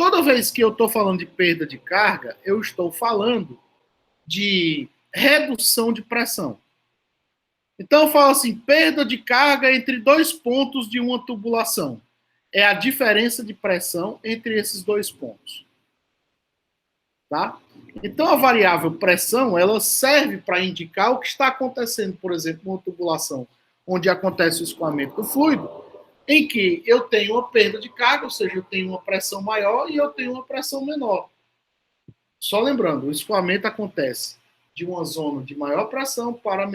toda vez que eu estou falando de perda de carga, eu estou falando de redução de pressão. Então, eu falo assim, perda de carga entre 2 pontos de uma tubulação. É a diferença de pressão entre esses 2 pontos. Tá? Então, a variável pressão, ela serve para indicar o que está acontecendo, por exemplo, numa tubulação onde acontece o escoamento do fluido, em que eu tenho uma perda de carga, ou seja, eu tenho uma pressão maior e eu tenho uma pressão menor. Só lembrando, o escoamento acontece de uma zona de maior pressão para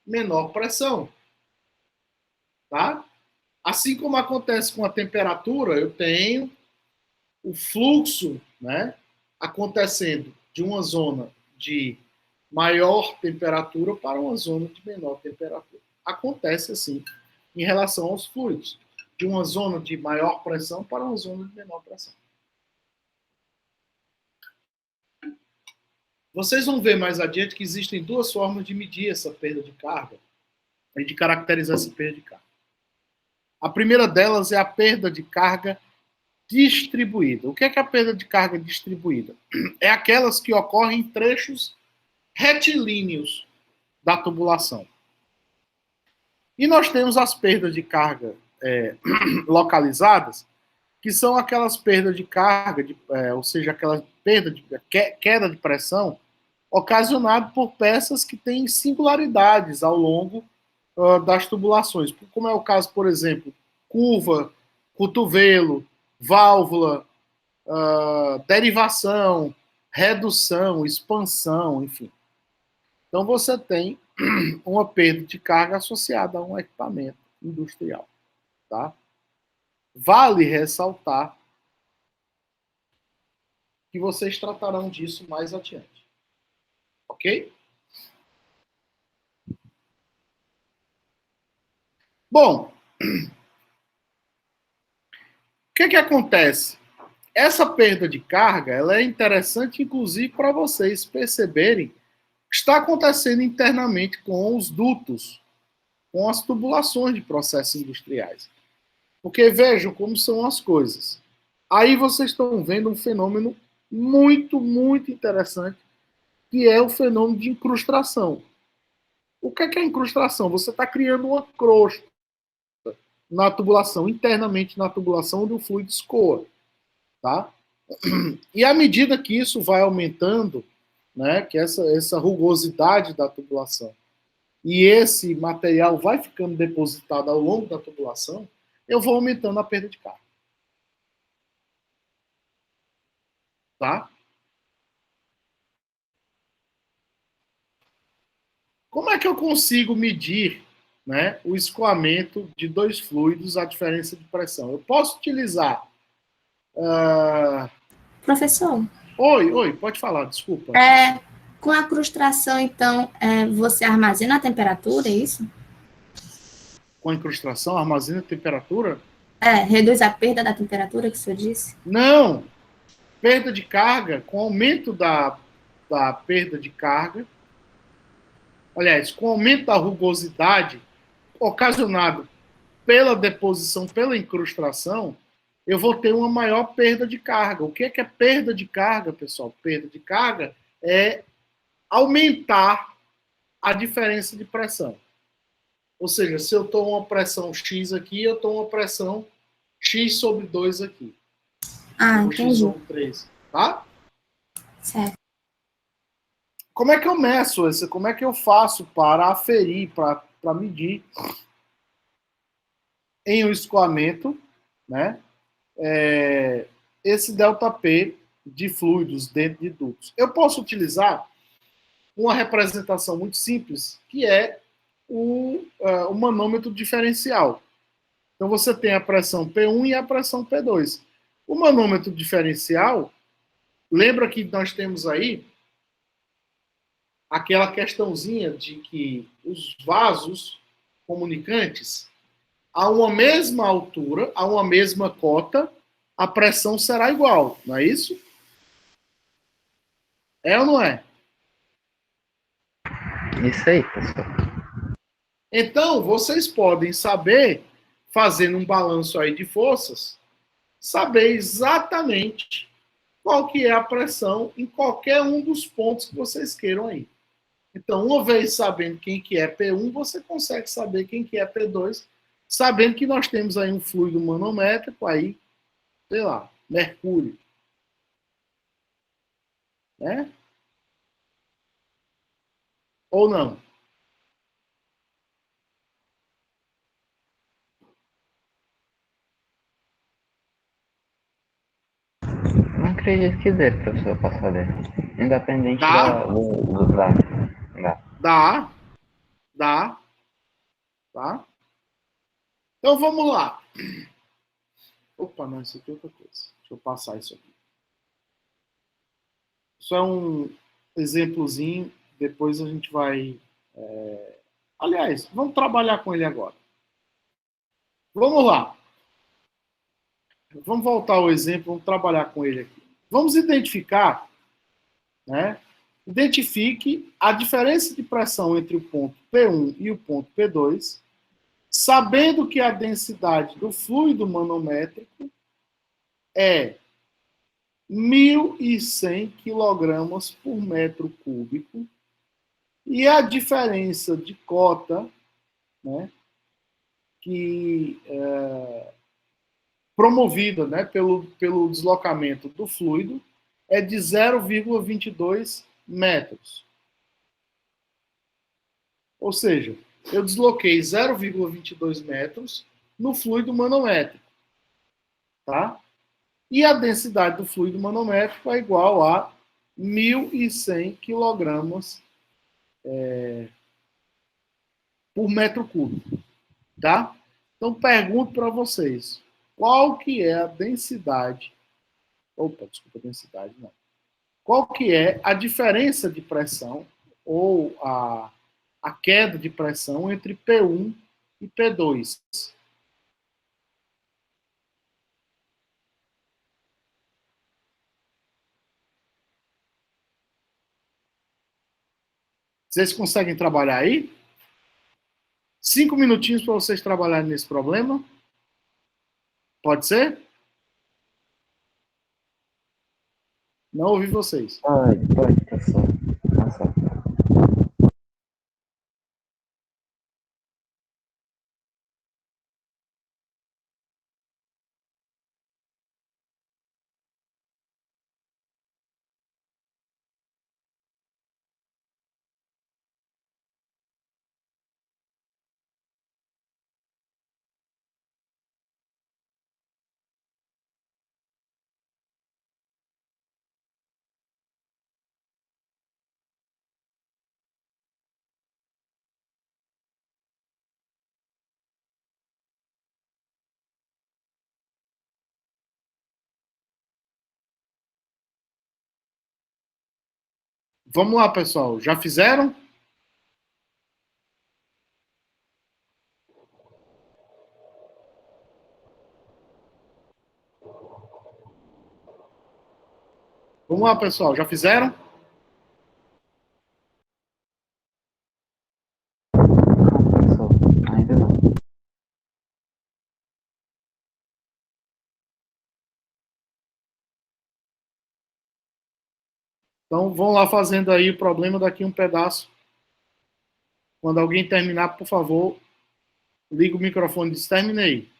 menor pressão. Tá? Assim como acontece com a temperatura, eu tenho o fluxo, né, acontecendo de uma zona de maior temperatura para uma zona de menor temperatura. Acontece assim em relação aos fluidos, de uma zona de maior pressão para uma zona de menor pressão. Vocês vão ver mais adiante que existem 2 formas de medir essa perda de carga e de caracterizar essa perda de carga. A primeira delas é a perda de carga distribuída. O que é a perda de carga distribuída? É aquelas que ocorrem em trechos retilíneos da tubulação. E nós temos as perdas de carga localizadas, que são aquelas perdas de carga, ou seja, aquela perda de queda de pressão ocasionada por peças que têm singularidades ao longo das tubulações, como é o caso, por exemplo, curva, cotovelo, válvula, derivação, redução, expansão, enfim. Então você tem uma perda de carga associada a um equipamento industrial. Tá? Vale ressaltar que vocês tratarão disso mais adiante. Ok? Bom, o que acontece? Essa perda de carga ela é interessante, inclusive, para vocês perceberem o que está acontecendo internamente com os dutos, com as tubulações de processos industriais. Porque vejam como são as coisas. Aí vocês estão vendo um fenômeno muito, muito interessante, que é o fenômeno de incrustação. O que é a incrustação? Você está criando uma crosta na tubulação, internamente na tubulação, onde o fluido escoa. Tá? E à medida que isso vai aumentando, né, que essa rugosidade da tubulação e esse material vai ficando depositado ao longo da tubulação, eu vou aumentando a perda de carga. Tá? Como é que eu consigo medir, né, o escoamento de 2 fluidos, a diferença de pressão? Eu posso utilizar... Professor. Oi, pode falar, desculpa. Com a incrustação, então, você armazena a temperatura, é isso? Com a incrustação, armazena a temperatura? Reduz a perda da temperatura que o senhor disse? Não! Perda de carga, com aumento da perda de carga, aliás, com aumento da rugosidade ocasionado pela deposição, pela incrustação, eu vou ter uma maior perda de carga. O que é perda de carga, pessoal? Perda de carga é aumentar a diferença de pressão. Ou seja, se eu estou uma pressão X aqui, eu estou uma pressão X sobre 2 aqui. Entendi. X sobre 3, tá? Certo. Como é que eu meço isso? Como é que eu faço para aferir, para medir em um escoamento, né, esse ΔP de fluidos dentro de dutos? Eu posso utilizar uma representação muito simples, que é o manômetro diferencial. Então, você tem a pressão P1 e a pressão P2. O manômetro diferencial, lembra que nós temos aí aquela questãozinha de que os vasos comunicantes, a uma mesma altura, a uma mesma cota, a pressão será igual, não é isso? É ou não é? Isso aí, pessoal. Então, vocês podem saber fazendo um balanço aí de forças, saber exatamente qual que é a pressão em qualquer um dos pontos que vocês queiram aí. Então, uma vez sabendo quem que é P1, você consegue saber quem que é P2, sabendo que nós temos aí um fluido manométrico aí, sei lá, mercúrio, né? Ou não? Não acredito que dê, professor, posso fazer. Independente Dá, do gráfico. Dá. dá, tá? Então, vamos lá. Opa, não, isso aqui é outra coisa. Deixa eu passar isso aqui. Isso é um exemplozinho, depois a gente vai... Aliás, vamos trabalhar com ele agora. Vamos lá. Vamos voltar ao exemplo, vamos trabalhar com ele aqui. Vamos identificar, né? Identifique a diferença de pressão entre o ponto P1 e o ponto P2, sabendo que a densidade do fluido manométrico é 1.100 kg por metro cúbico e a diferença de cota, né, que promovida, né, pelo deslocamento do fluido é de 0,22 metros. Ou seja, eu desloquei 0,22 metros no fluido manométrico. Tá? E a densidade do fluido manométrico é igual a 1.100 kg por metro cúbico. Tá? Então, pergunto para vocês, qual que é a densidade... Opa, desculpa, densidade não. Qual que é a diferença de pressão ou a queda de pressão entre P1 e P2? Vocês conseguem trabalhar aí? 5 minutinhos para vocês trabalharem nesse problema? Pode ser? Não ouvi vocês. Pode, professor. Nossa. Vamos lá, pessoal. Já fizeram? Vamos lá, pessoal. Já fizeram? Não, professor, ainda não. Então, vão lá fazendo aí o problema daqui um pedaço. Quando alguém terminar, por favor, liga o microfone e diz, terminei.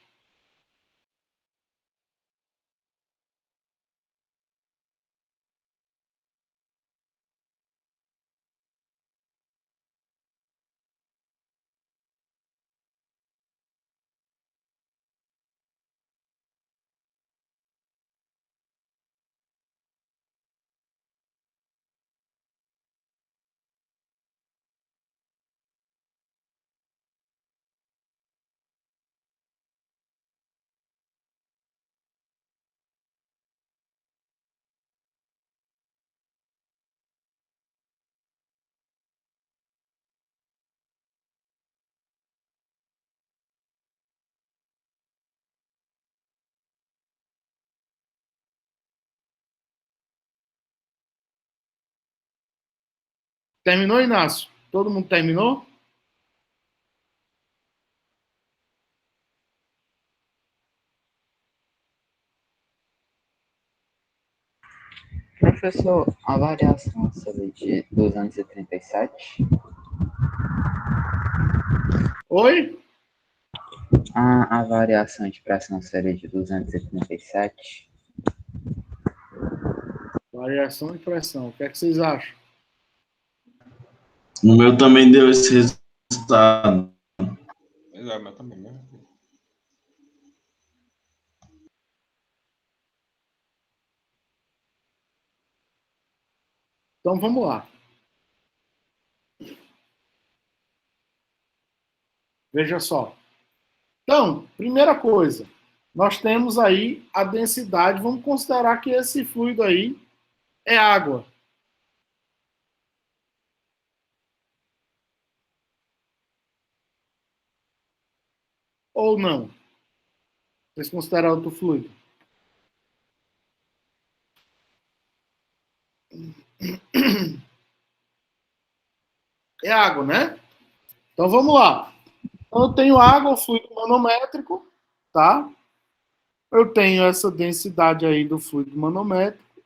Terminou, Inácio? Todo mundo terminou? Professor, a variação seria de 237? Oi? A variação de pressão seria de 237? Variação e pressão. O que é que vocês acham? No meu também deu esse resultado. Exato, mas também, né? Então vamos lá. Veja só. Então, primeira coisa, nós temos aí a densidade. Vamos considerar que esse fluido aí é água. Ou não? Vocês consideram outro fluido? É água, né? Então vamos lá. Então, eu tenho água, o fluido manométrico, tá? Eu tenho essa densidade aí do fluido manométrico,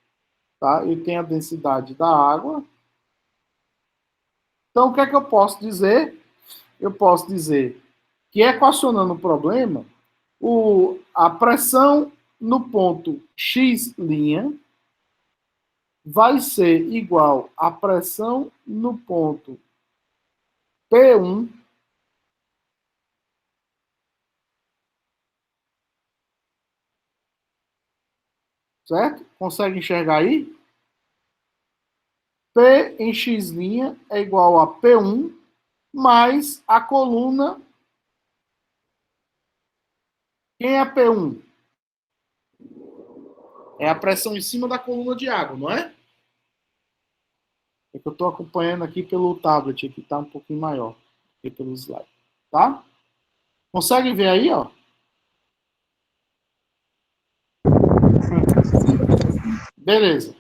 tá? Eu tenho a densidade da água. Então, o que é que eu posso dizer? Eu posso dizer que, equacionando o problema, a pressão no ponto X' vai ser igual à pressão no ponto P1 certo? Consegue enxergar aí? P em X' é igual a P1 mais a coluna. Quem é P1? É a pressão em cima da coluna de água, não é? É que eu estou acompanhando aqui pelo tablet, que está um pouquinho maior que pelo slide. Tá? Conseguem ver aí, ó? Beleza.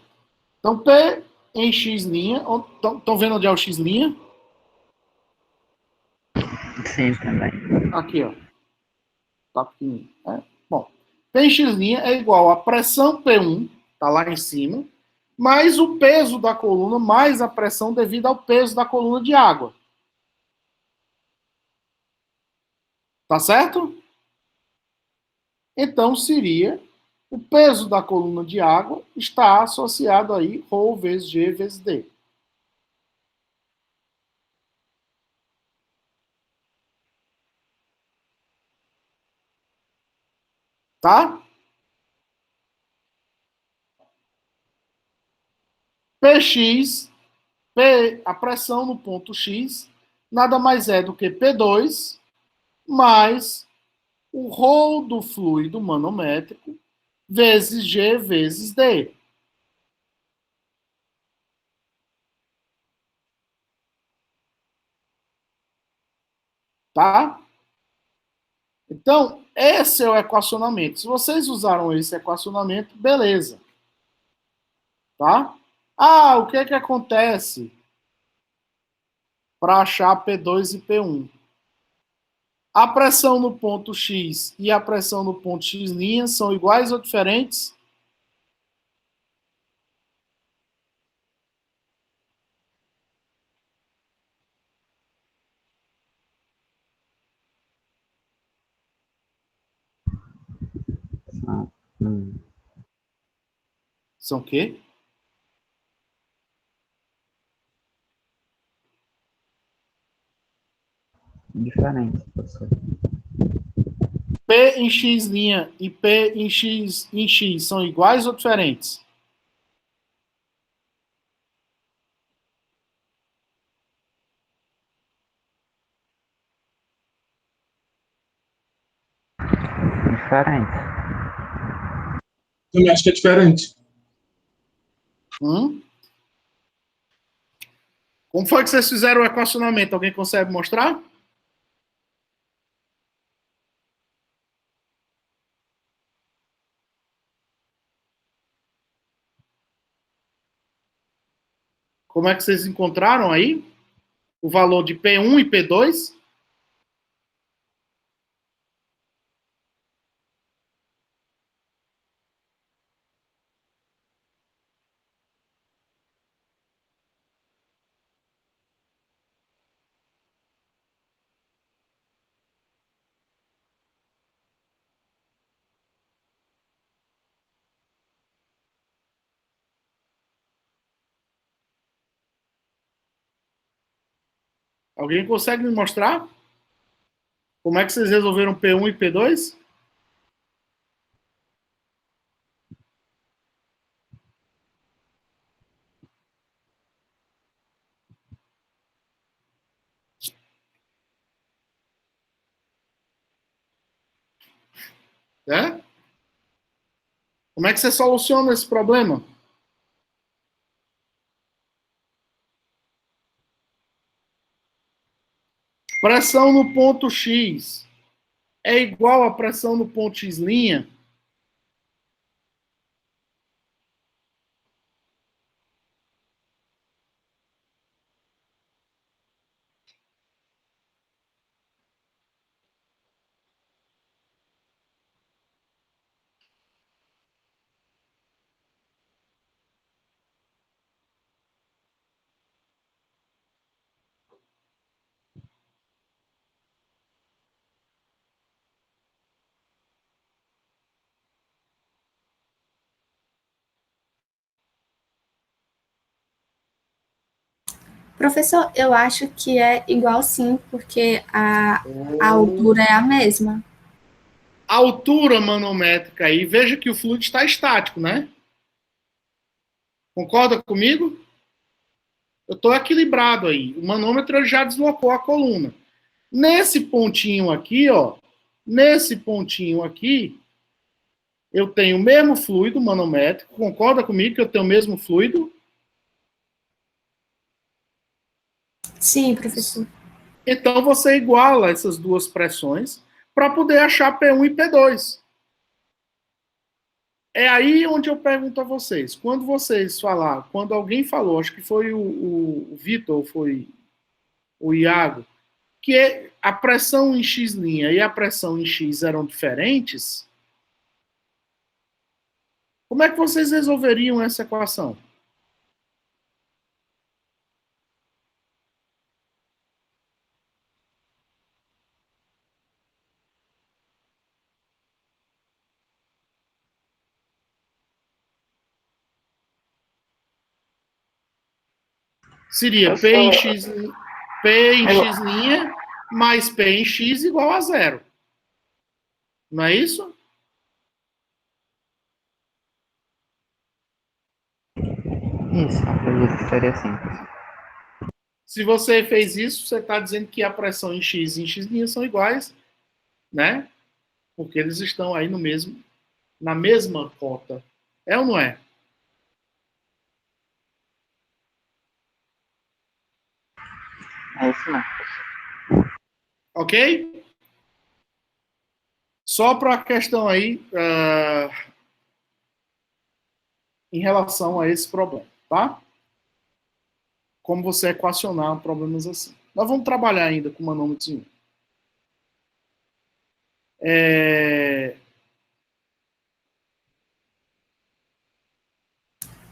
Então, P em X'. Estão vendo onde é o X'? Sim, também. Aqui, ó. Tá pequenininho. Bom, P em X' é igual a pressão P1, tá lá em cima, mais o peso da coluna, mais a pressão devido ao peso da coluna de água. Tá certo? Então, seria o peso da coluna de água está associado aí ρ vezes G vezes D. Tá? Px, a pressão no ponto X, nada mais é do que P2 mais o ρ do fluido manométrico vezes G vezes D. Tá? Então, esse é o equacionamento. Se vocês usaram esse equacionamento, beleza. Tá? Ah, o que é que acontece para achar P2 e P1? A pressão no ponto X e a pressão no ponto X' são iguais ou diferentes? Ah, São o quê? diferente, professor. P em X' e P em X são iguais ou diferentes? Diferente. Eu acho que é diferente. Hum? Como foi que vocês fizeram o equacionamento? Alguém consegue mostrar? Como é que vocês encontraram aí o valor de P1 e P2? Alguém consegue me mostrar? Como é que vocês resolveram P1 e P2? É? Como é que você soluciona esse problema? Pressão no ponto X é igual a pressão no ponto X'? Professor, eu acho que é igual sim, porque a altura é a mesma. A altura manométrica aí, veja que o fluido está estático, né? Concorda comigo? Eu estou equilibrado aí. O manômetro já deslocou a coluna. Nesse pontinho aqui, ó, nesse pontinho aqui, eu tenho o mesmo fluido manométrico. Concorda comigo que eu tenho o mesmo fluido? Sim, professor. Então você iguala essas duas pressões para poder achar P1 e P2. É aí onde eu pergunto a vocês. Quando vocês falaram, quando alguém falou, acho que foi o Vitor, foi o Iago, que a pressão em X' e a pressão em X eram diferentes, como é que vocês resolveriam essa equação? Seria P em X' mais P em X igual a zero. Não é isso? Isso, acredito que seria assim. Se você fez isso, você está dizendo que a pressão em X e em X' são iguais, né? Porque eles estão aí no mesmo, na mesma cota. É ou não é? É isso mesmo. Ok? Só para a questão aí em relação a esse problema, tá? Como você equacionar problemas assim. Nós vamos trabalhar ainda com manômetros.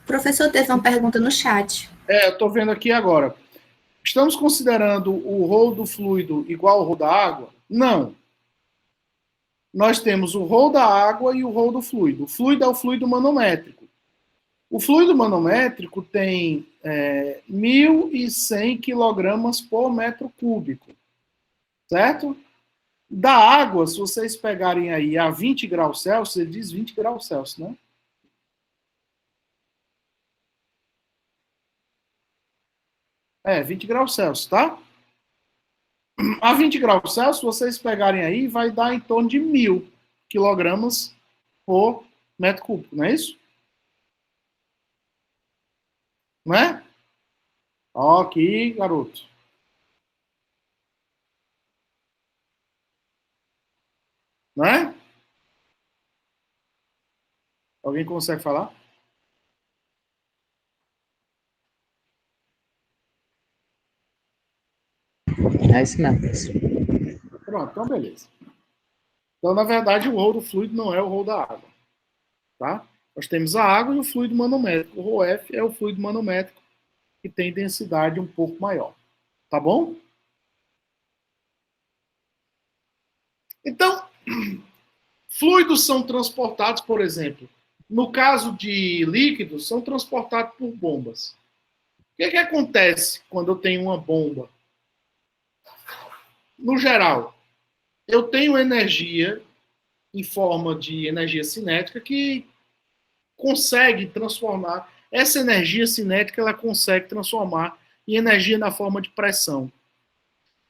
Professor, teve uma pergunta no chat. Eu estou vendo aqui agora. Estamos considerando o rho do fluido igual ao rho da água? Não. Nós temos o rho da água e o rho do fluido. O fluido é o fluido manométrico. O fluido manométrico tem 1.100 quilogramas por metro cúbico. Certo? Da água, se vocês pegarem aí a 20 graus Celsius, ele diz 20 graus Celsius, né? É, 20 graus Celsius, tá? A 20 graus Celsius, se vocês pegarem aí, vai dar em torno de 1.000 quilogramas por metro cúbico, não é isso? Não é? Ó, aqui, garoto. Não é? Alguém consegue falar? É isso mesmo. Pronto, então beleza. Então, na verdade, o rho do fluido não é o rho da água. Tá? Nós temos a água e o fluido manométrico. O rho F é o fluido manométrico que tem densidade um pouco maior. Tá bom? Então, fluidos são transportados, por exemplo, no caso de líquidos, são transportados por bombas. O que acontece quando eu tenho uma bomba? no geral, eu tenho energia em forma de energia cinética que consegue transformar, essa energia cinética ela consegue transformar em energia na forma de pressão.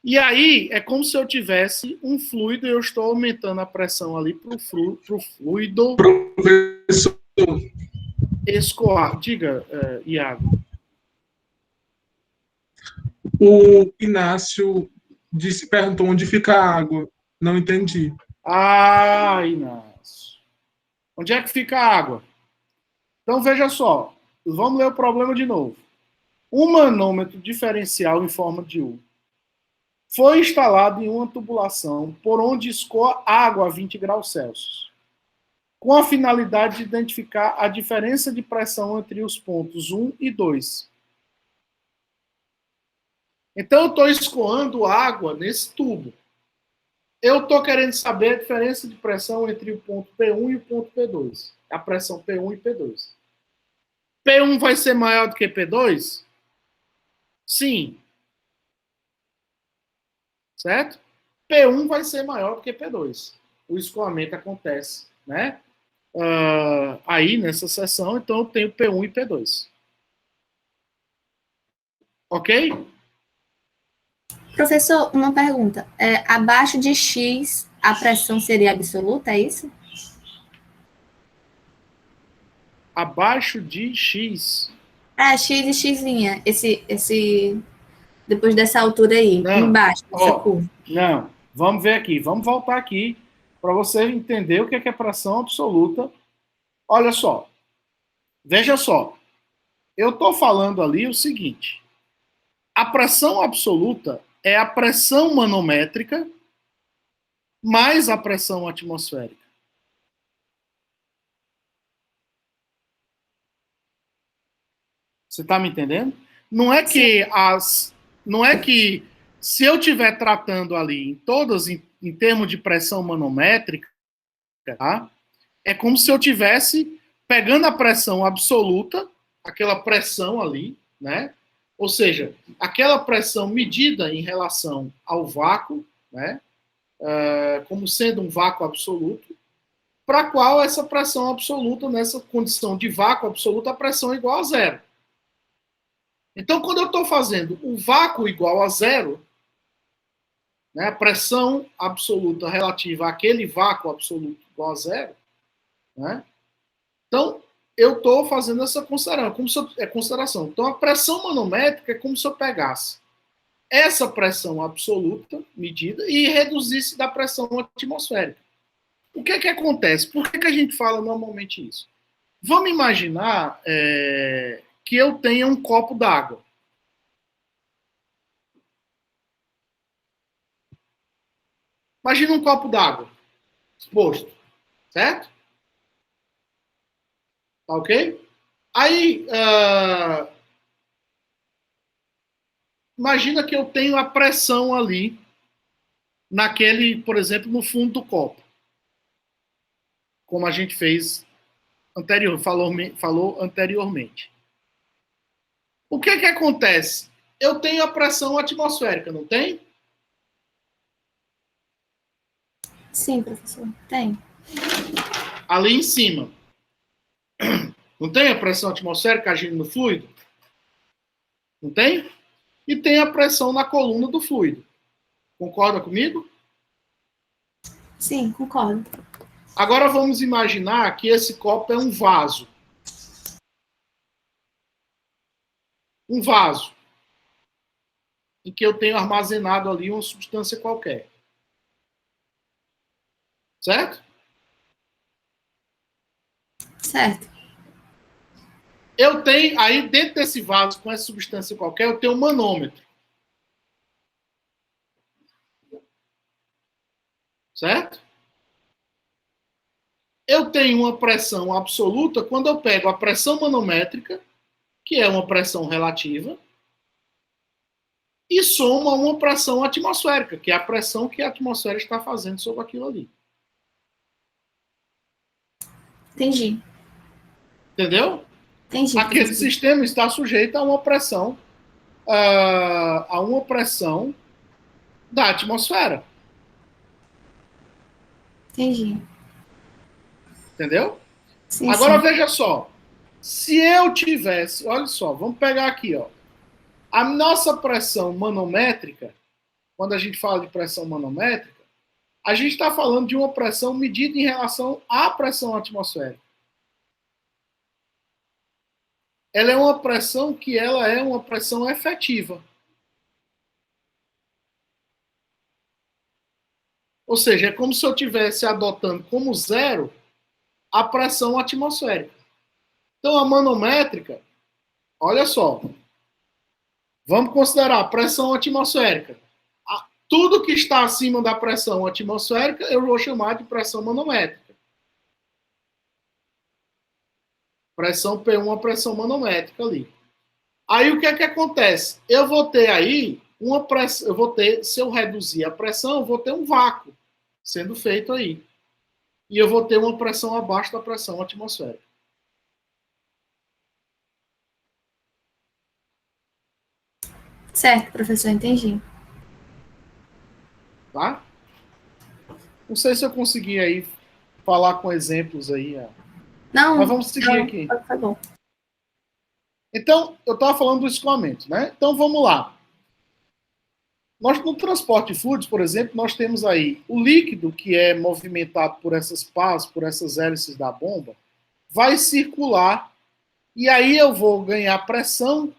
E aí é como se eu tivesse um fluido e eu estou aumentando a pressão ali para o fluido Professor, escoar. Diga, Iago. o Inácio perguntou onde fica a água. Não entendi. Ah, Inácio. Onde é que fica a água? Então, veja só. Vamos ler o problema de novo. Um manômetro diferencial em forma de U foi instalado em uma tubulação por onde escoa água a 20 graus Celsius, com a finalidade de identificar a diferença de pressão entre os pontos 1 e 2. Então, eu estou escoando água nesse tubo. Eu estou querendo saber a diferença de pressão entre o ponto P1 e o ponto P2. A pressão P1 e P2. P1 vai ser maior do que P2? Sim. Certo? P1 vai ser maior do que P2. O escoamento acontece, né? Aí, nessa seção, então eu tenho P1 e P2. Ok? Professor, uma pergunta. Abaixo de X, a pressão seria absoluta, é isso? Abaixo de X. X e X'inha. Depois dessa altura aí, Não. embaixo dessa curva. Não. Vamos ver aqui. Vamos voltar aqui para você entender o que é pressão absoluta. Olha só. Veja só. Eu estou falando ali o seguinte. A pressão absoluta é a pressão manométrica mais a pressão atmosférica. Você está me entendendo? Não é que se eu estiver tratando ali em todas em termos de pressão manométrica, tá? É como se eu tivesse pegando a pressão absoluta, aquela pressão ali, né? Ou seja, aquela pressão medida em relação ao vácuo, né? Como sendo um vácuo absoluto, para a qual essa pressão absoluta, nessa condição de vácuo absoluto, a pressão é igual a zero. Então, quando eu estou fazendo o vácuo igual a zero, né, a pressão absoluta relativa àquele vácuo absoluto igual a zero, né, então eu estou fazendo essa consideração. Então, a pressão manométrica é como se eu pegasse essa pressão absoluta medida e reduzisse da pressão atmosférica. O que é que acontece? Por que a gente fala normalmente isso? Vamos imaginar que eu tenha um copo d'água. Imagina um copo d'água exposto, certo? Tá ok? Aí, imagina que eu tenho a pressão ali, naquele, por exemplo, no fundo do copo. Como a gente fez falou anteriormente. O que acontece? Eu tenho a pressão atmosférica, não tem? Sim, professor, tem. Ali em cima. Não tem a pressão atmosférica agindo no fluido? Não tem? E tem a pressão na coluna do fluido. Concorda comigo? Sim, concordo. Agora vamos imaginar que esse copo é um vaso. Um vaso. Em que eu tenho armazenado ali uma substância qualquer. Certo? Certo. Eu tenho, aí dentro desse vaso, com essa substância qualquer, eu tenho um manômetro. Certo? Eu tenho uma pressão absoluta quando eu pego a pressão manométrica, que é uma pressão relativa, e somo a uma pressão atmosférica, que é a pressão que a atmosfera está fazendo sobre aquilo ali. Entendi. Entendeu? Entendi. Aquele professor. sistema está sujeito a uma pressão da atmosfera. Entendi. Entendeu? Sim, Agora sim. veja só. Se eu tivesse, olha só, vamos pegar aqui, ó. A nossa pressão manométrica, quando a gente fala de pressão manométrica, a gente está falando de uma pressão medida em relação à pressão atmosférica. Ela é uma pressão que ela é uma pressão efetiva. Ou seja, é como se eu estivesse adotando como zero a pressão atmosférica. Então, a manométrica, olha só, vamos considerar a pressão atmosférica. Tudo que está acima da pressão atmosférica, eu vou chamar de pressão manométrica. Pressão P1 é uma pressão manométrica ali. Aí o que é que acontece? Eu vou ter aí uma pressão, eu vou ter, se eu reduzir a pressão, eu vou ter um vácuo sendo feito aí. E eu vou ter uma pressão abaixo da pressão atmosférica. Certo, professor, entendi. Tá? Não sei se eu consegui aí falar com exemplos aí. Não, Mas vamos seguir aqui. Tá bom. Então, eu estava falando do escoamento, né? Então, vamos lá. Nós, no transporte de fluidos, por exemplo, nós temos aí o líquido que é movimentado por essas pás, por essas hélices da bomba, vai circular e aí eu vou ganhar pressão,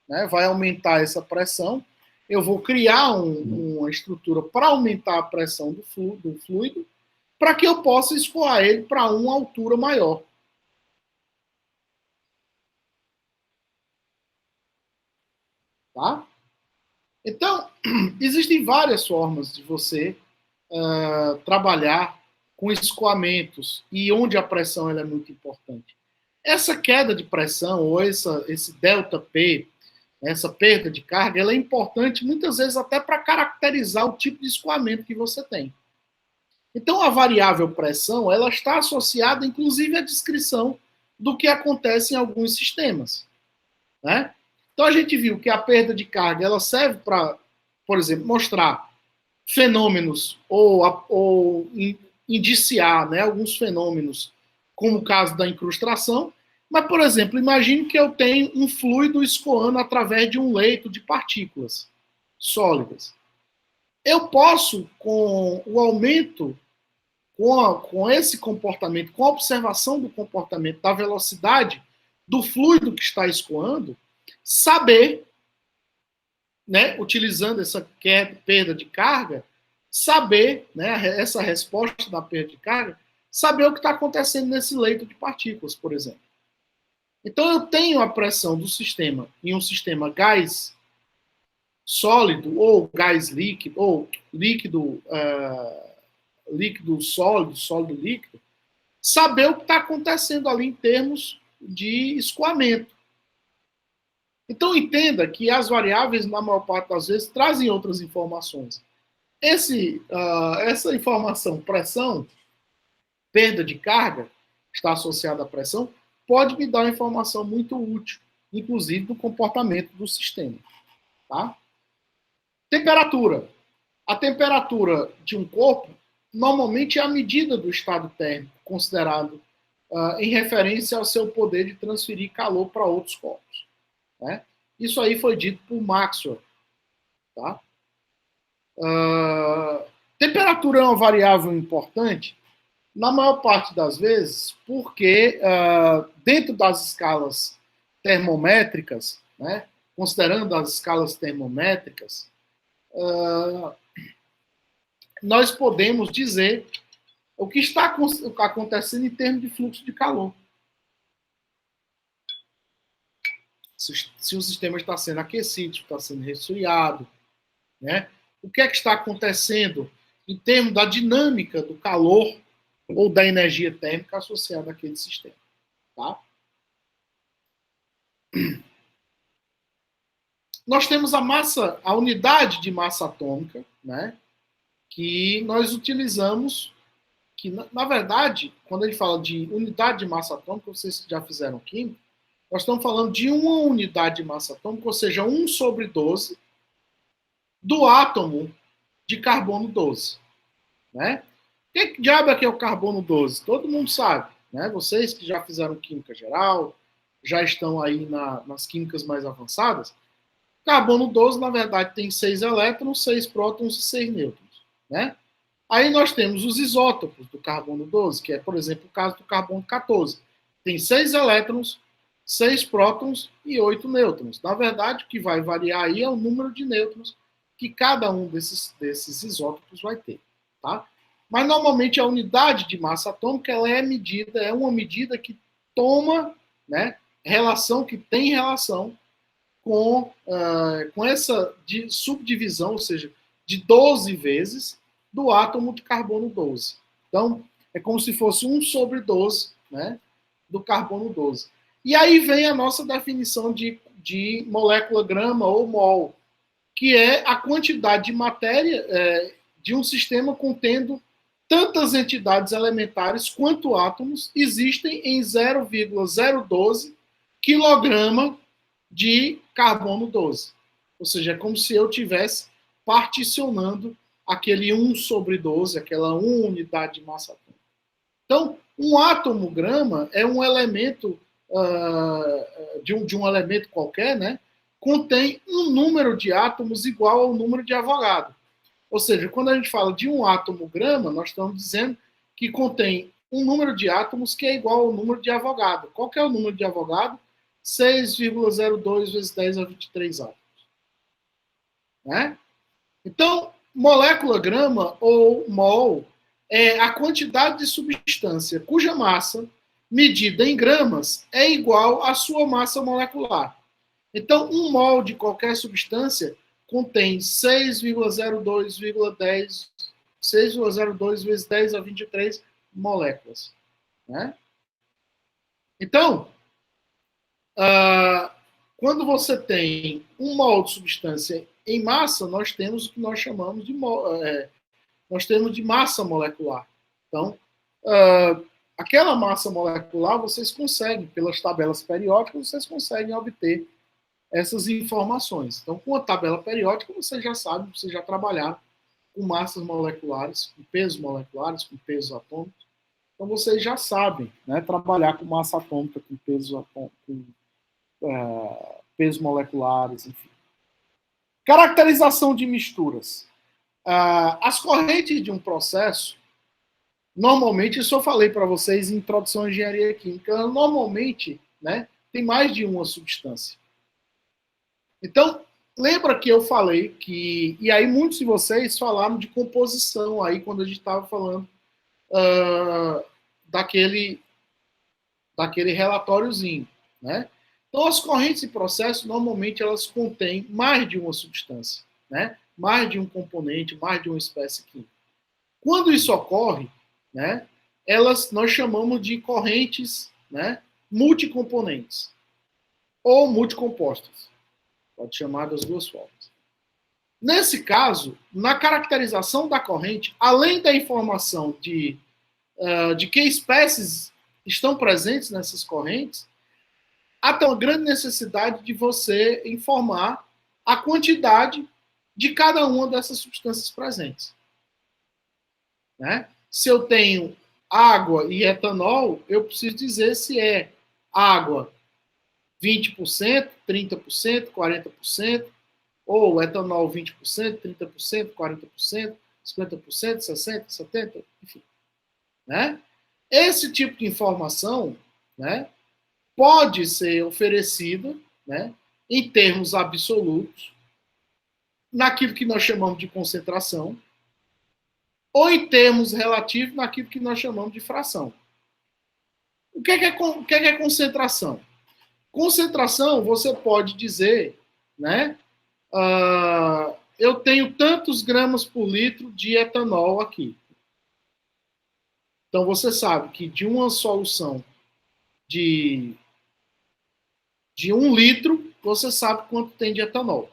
né? Vai aumentar essa pressão, eu vou criar uma estrutura para aumentar a pressão do fluido, para que eu possa escoar ele para uma altura maior. Tá? Então, existem várias formas de você trabalhar com escoamentos e onde a pressão ela é muito importante. Essa queda de pressão, ou esse delta P, essa perda de carga, ela é importante muitas vezes até para caracterizar o tipo de escoamento que você tem. Então, a variável pressão, ela está associada, inclusive, à descrição do que acontece em alguns sistemas. Né? Então, a gente viu que a perda de carga, ela serve para, por exemplo, mostrar fenômenos ou indiciar, né, alguns fenômenos, como o caso da incrustação. Mas, por exemplo, imagine que eu tenho um fluido escoando através de um leito de partículas sólidas. Eu posso, com o aumento, com esse comportamento, com a observação do comportamento da velocidade do fluido que está escoando, saber, né, utilizando essa perda de carga, saber, né, essa resposta da perda de carga, saber o que está acontecendo nesse leito de partículas, por exemplo. Então, eu tenho a pressão do sistema em um sistema gás sólido, ou gás líquido, ou líquido sólido, sólido líquido, saber o que está acontecendo ali em termos de escoamento. Então, entenda que as variáveis, na maior parte das vezes, trazem outras informações. Essa informação, pressão, perda de carga, está associada à pressão, pode me dar uma informação muito útil, inclusive do comportamento do sistema. Tá? Temperatura. A temperatura de um corpo, normalmente, é a medida do estado térmico, considerado em referência ao seu poder de transferir calor para outros corpos. Né? Isso aí foi dito por Maxwell. Tá? Temperatura é uma variável importante, na maior parte das vezes, porque dentro das escalas termométricas, né, considerando as escalas termométricas, nós podemos dizer o que está acontecendo em termos de fluxo de calor. Se o sistema está sendo aquecido, se está sendo resfriado, né? O que é que está acontecendo em termos da dinâmica do calor ou da energia térmica associada àquele sistema. Tá? Nós temos a unidade de massa atômica, né? Que nós utilizamos, que na verdade, quando a gente fala de unidade de massa atômica, vocês já fizeram química, nós estamos falando de uma unidade de massa atômica, ou seja, 1/12 do átomo de carbono 12. Né? O que diabo é o carbono 12? Todo mundo sabe. Né? Vocês que já fizeram química geral, já estão aí nas químicas mais avançadas. Carbono 12, na verdade, tem 6 elétrons, 6 prótons e 6 nêutrons. Né? Aí nós temos os isótopos do carbono 12, que é, por exemplo, o caso do carbono 14. Tem 6 elétrons, 6 prótons e 8 nêutrons. Na verdade, o que vai variar aí é o número de nêutrons que cada um desses isótopos vai ter. Tá? Mas, normalmente, a unidade de massa atômica ela é uma medida que toma, né, que tem relação com essa subdivisão, ou seja, de 12 vezes do átomo de carbono 12. Então, é como se fosse 1 sobre 12, né, do carbono 12. E aí vem a nossa definição de molécula grama ou mol, que é a quantidade de matéria de um sistema contendo tantas entidades elementares quanto átomos existem em 0,012 quilograma de carbono 12. Ou seja, é como se eu estivesse particionando aquele 1 sobre 12, aquela 1 unidade de massa atômica. Então, um átomo grama é um elemento de um elemento qualquer, né? Contém um número de átomos igual ao número de Avogadro. Ou seja, quando a gente fala de um átomo grama, nós estamos dizendo que contém um número de átomos que é igual ao número de Avogadro. Qual que é o número de Avogadro? 6,02 vezes 10 a 23 átomos. Né? Então, molécula grama ou mol é a quantidade de substância cuja massa, medida em gramas, é igual à sua massa molecular. Então, um mol de qualquer substância contém 6,02 vezes 10 a 23 moléculas. Né? Então, quando você tem um mol de substância em massa, nós temos o que nós chamamos de massa molecular. Então, aquela massa molecular, vocês conseguem, pelas tabelas periódicas, vocês conseguem obter essas informações. Então, com a tabela periódica, você já sabe, você já trabalhar com massas moleculares, com pesos moleculares, com pesos atômicos. Então, vocês já sabem, né, trabalhar com massa atômica, com pesos moleculares, enfim. Caracterização de misturas. As correntes de um processo, normalmente, isso eu falei para vocês em introdução à engenharia química, normalmente, né, tem mais de uma substância. Então, lembra que eu falei que... E aí muitos de vocês falaram de composição aí, quando a gente estava falando daquele relatóriozinho, né? Então, as correntes de processo, normalmente, elas contêm mais de uma substância, né? Mais de um componente, mais de uma espécie química. Quando isso ocorre, né, nós chamamos de correntes, né, multicomponentes ou multicompostas. Pode chamar das duas formas. Nesse caso, na caracterização da corrente, além da informação de que espécies estão presentes nessas correntes, há uma grande necessidade de você informar a quantidade de cada uma dessas substâncias presentes. Né? Se eu tenho água e etanol, eu preciso dizer se é água 20%, 30%, 40%, ou etanol 20%, 30%, 40%, 50%, 60%, 70%, enfim. Né? Esse tipo de informação, né, pode ser oferecida, né, em termos absolutos, naquilo que nós chamamos de concentração, ou em termos relativos, naquilo que nós chamamos de fração. O que é concentração? Concentração, você pode dizer, né, eu tenho tantos gramas por litro de etanol aqui. Então, você sabe que de uma solução de 1 litro, você sabe quanto tem de etanol.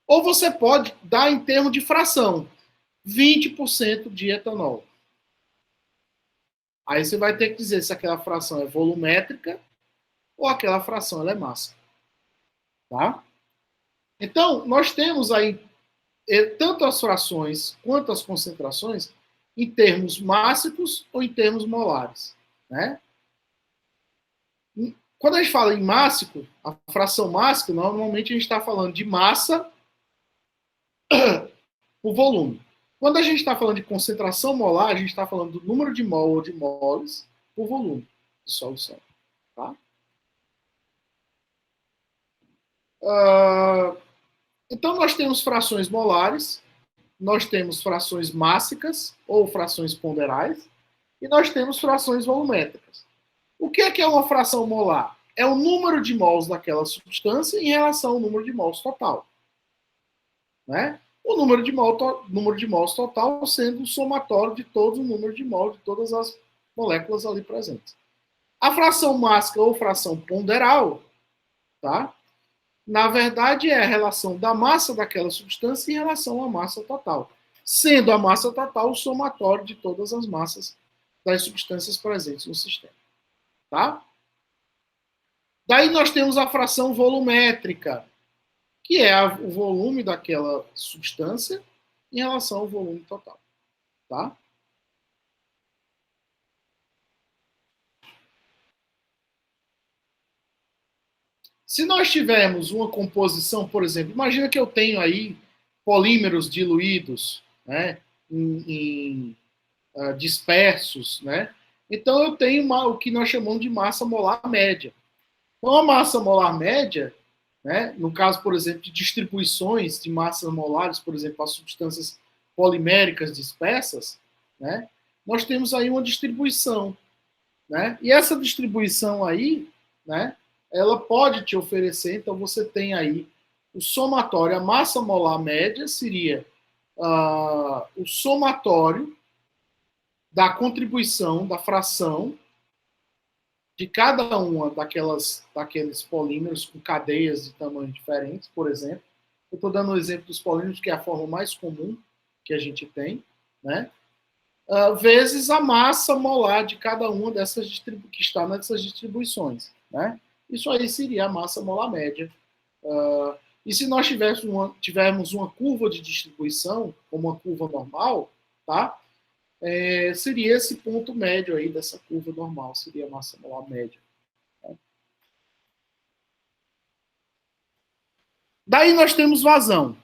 Ou você pode dar em termos de fração, 20% de etanol. Aí você vai ter que dizer se aquela fração é volumétrica ou aquela fração ela é massa. Tá? Então, nós temos aí tanto as frações quanto as concentrações em termos mássicos ou em termos molares, né? Quando a gente fala em mássico, a fração mássica, normalmente a gente está falando de massa por volume. Quando a gente está falando de concentração molar, a gente está falando do número de mol ou de moles por volume de solução. Tá? Então, nós temos frações molares, nós temos frações mássicas ou frações ponderais, e nós temos frações volumétricas. O que é uma fração molar? É o número de mols daquela substância em relação ao número de mols total. Né? O número de mols total sendo o somatório de todo o número de mols de todas as moléculas ali presentes. A fração mássica ou fração ponderal, tá? Na verdade, é a relação da massa daquela substância em relação à massa total, sendo a massa total o somatório de todas as massas das substâncias presentes no sistema. Tá? Daí nós temos a fração volumétrica, que é o volume daquela substância em relação ao volume total. Tá? Se nós tivermos uma composição, por exemplo, imagina que eu tenho aí polímeros diluídos, né, dispersos, né? Então eu tenho o que nós chamamos de massa molar média. Então a massa molar média, né, no caso, por exemplo, de distribuições de massas molares, por exemplo, as substâncias poliméricas dispersas, né, nós temos aí uma distribuição, né? E essa distribuição aí, né, ela pode te oferecer, então você tem aí o somatório, a massa molar média seria o somatório da contribuição, da fração de cada uma daqueles polímeros com cadeias de tamanhos diferentes, por exemplo. Eu estou dando o exemplo dos polímeros, que é a forma mais comum que a gente tem, né? Vezes a massa molar de cada uma dessas que está nessas distribuições, né? Isso aí seria a massa molar média. E se nós tivermos uma curva de distribuição, como uma curva normal, tá? Seria esse ponto médio aí dessa curva normal, seria a massa molar média. Tá? Daí nós temos vazão.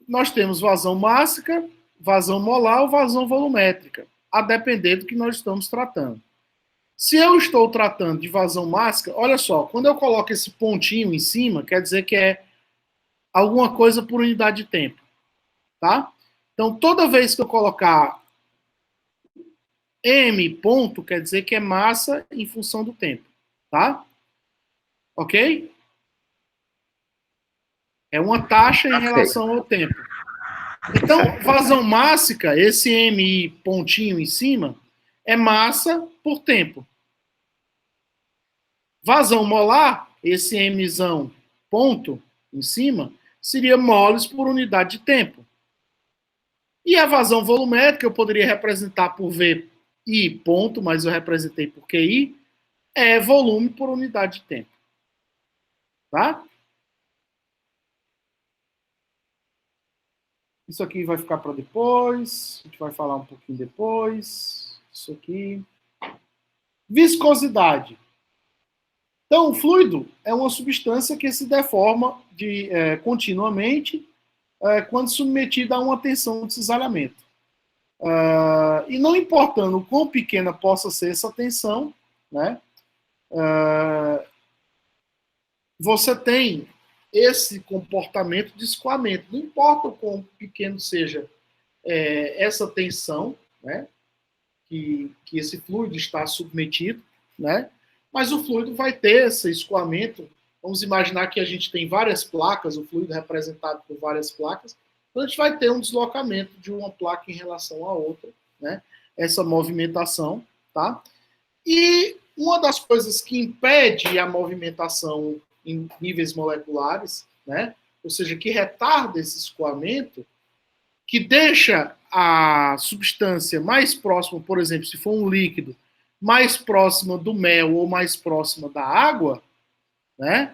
Nós temos vazão mássica, vazão molar ou vazão volumétrica, a depender do que nós estamos tratando. Se eu estou tratando de vazão mássica, olha só, quando eu coloco esse pontinho em cima, quer dizer que é alguma coisa por unidade de tempo. Tá? Então, toda vez que eu colocar M ponto, quer dizer que é massa em função do tempo. Tá? Ok? É uma taxa em relação ao tempo. Então, vazão mássica, esse M pontinho em cima, é massa por tempo. Vazão molar, esse Mzão ponto em cima, seria moles por unidade de tempo. E a vazão volumétrica, eu poderia representar por VI ponto, mas eu representei por QI, é volume por unidade de tempo. Tá? Isso aqui vai ficar para depois. A gente vai falar um pouquinho depois. Isso aqui. Viscosidade. Então, o fluido é uma substância que se deforma continuamente quando submetida a uma tensão de cisalhamento. E não importando o quão pequena possa ser essa tensão, né, você tem esse comportamento de escoamento. Não importa o quão pequeno seja essa tensão, né, que esse fluido está submetido, né, mas o fluido vai ter esse escoamento. Vamos imaginar que a gente tem várias placas, o fluido representado por várias placas, então a gente vai ter um deslocamento de uma placa em relação à outra, né, essa movimentação, tá? E uma das coisas que impede a movimentação em níveis moleculares, né, ou seja, que retarda esse escoamento, que deixa a substância mais próxima, por exemplo, se for um líquido, mais próxima do mel ou mais próxima da água, né,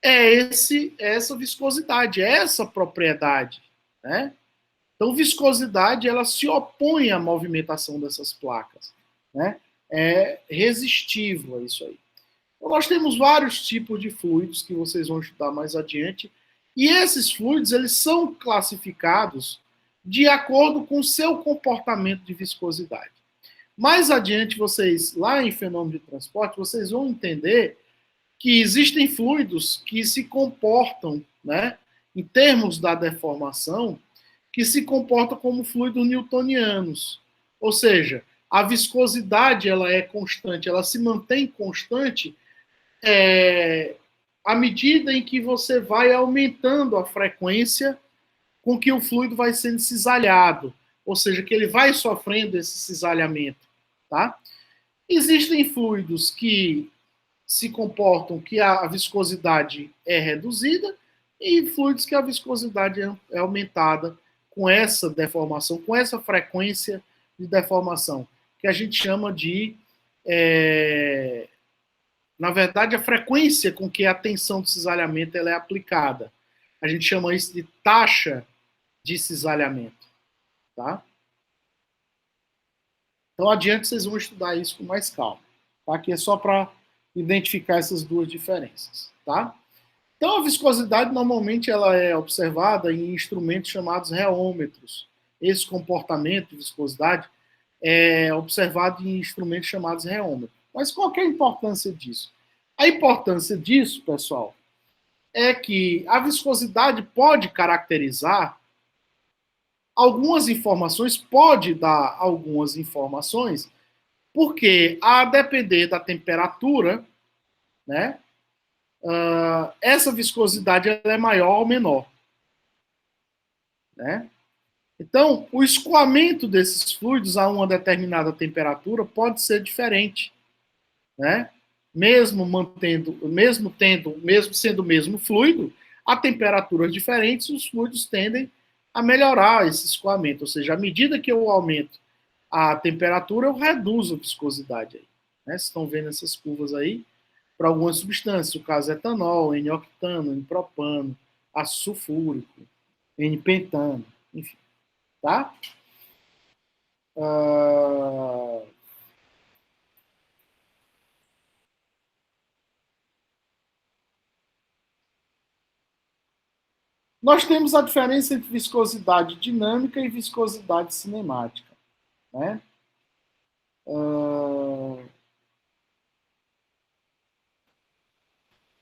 é essa viscosidade, é essa propriedade, né? Então, viscosidade, ela se opõe à movimentação dessas placas, né? É resistivo a isso aí. Então, nós temos vários tipos de fluidos que vocês vão estudar mais adiante, e esses fluidos, eles são classificados de acordo com o seu comportamento de viscosidade. Mais adiante, vocês, lá em fenômeno de transporte, vocês vão entender que existem fluidos que se comportam, né, em termos da deformação, que se comportam como fluidos newtonianos. Ou seja, a viscosidade ela é constante, ela se mantém constante à medida em que você vai aumentando a frequência com que o fluido vai sendo cisalhado, ou seja, que ele vai sofrendo esse cisalhamento, tá? Existem fluidos que se comportam que a viscosidade é reduzida e fluidos que a viscosidade é aumentada com essa deformação, com essa frequência de deformação, que a gente chama de, na verdade, a frequência com que a tensão de cisalhamento ela é aplicada. A gente chama isso de taxa de cisalhamento, tá? Então, adiante, vocês vão estudar isso com mais calma, tá? Aqui é só para identificar essas duas diferenças, tá? Então, a viscosidade, normalmente, ela é observada em instrumentos chamados reômetros. Esse comportamento de viscosidade é observado em instrumentos chamados reômetros. Mas qual que é a importância disso? A importância disso, pessoal, é que a viscosidade pode caracterizar algumas informações, pode dar algumas informações, porque, a depender da temperatura, né, essa viscosidade ela é maior ou menor, né? Então, o escoamento desses fluidos a uma determinada temperatura pode ser diferente, né? Mesmo sendo o mesmo fluido, a temperaturas diferentes, os fluidos tendem a melhorar esse escoamento, ou seja, à medida que eu aumento a temperatura, eu reduzo a viscosidade aí, né? Vocês estão vendo essas curvas aí para algumas substâncias, o caso é etanol, N-octano, N-propano, ácido sulfúrico, N-pentano, enfim, tá? Nós temos a diferença entre viscosidade dinâmica e viscosidade cinemática, né?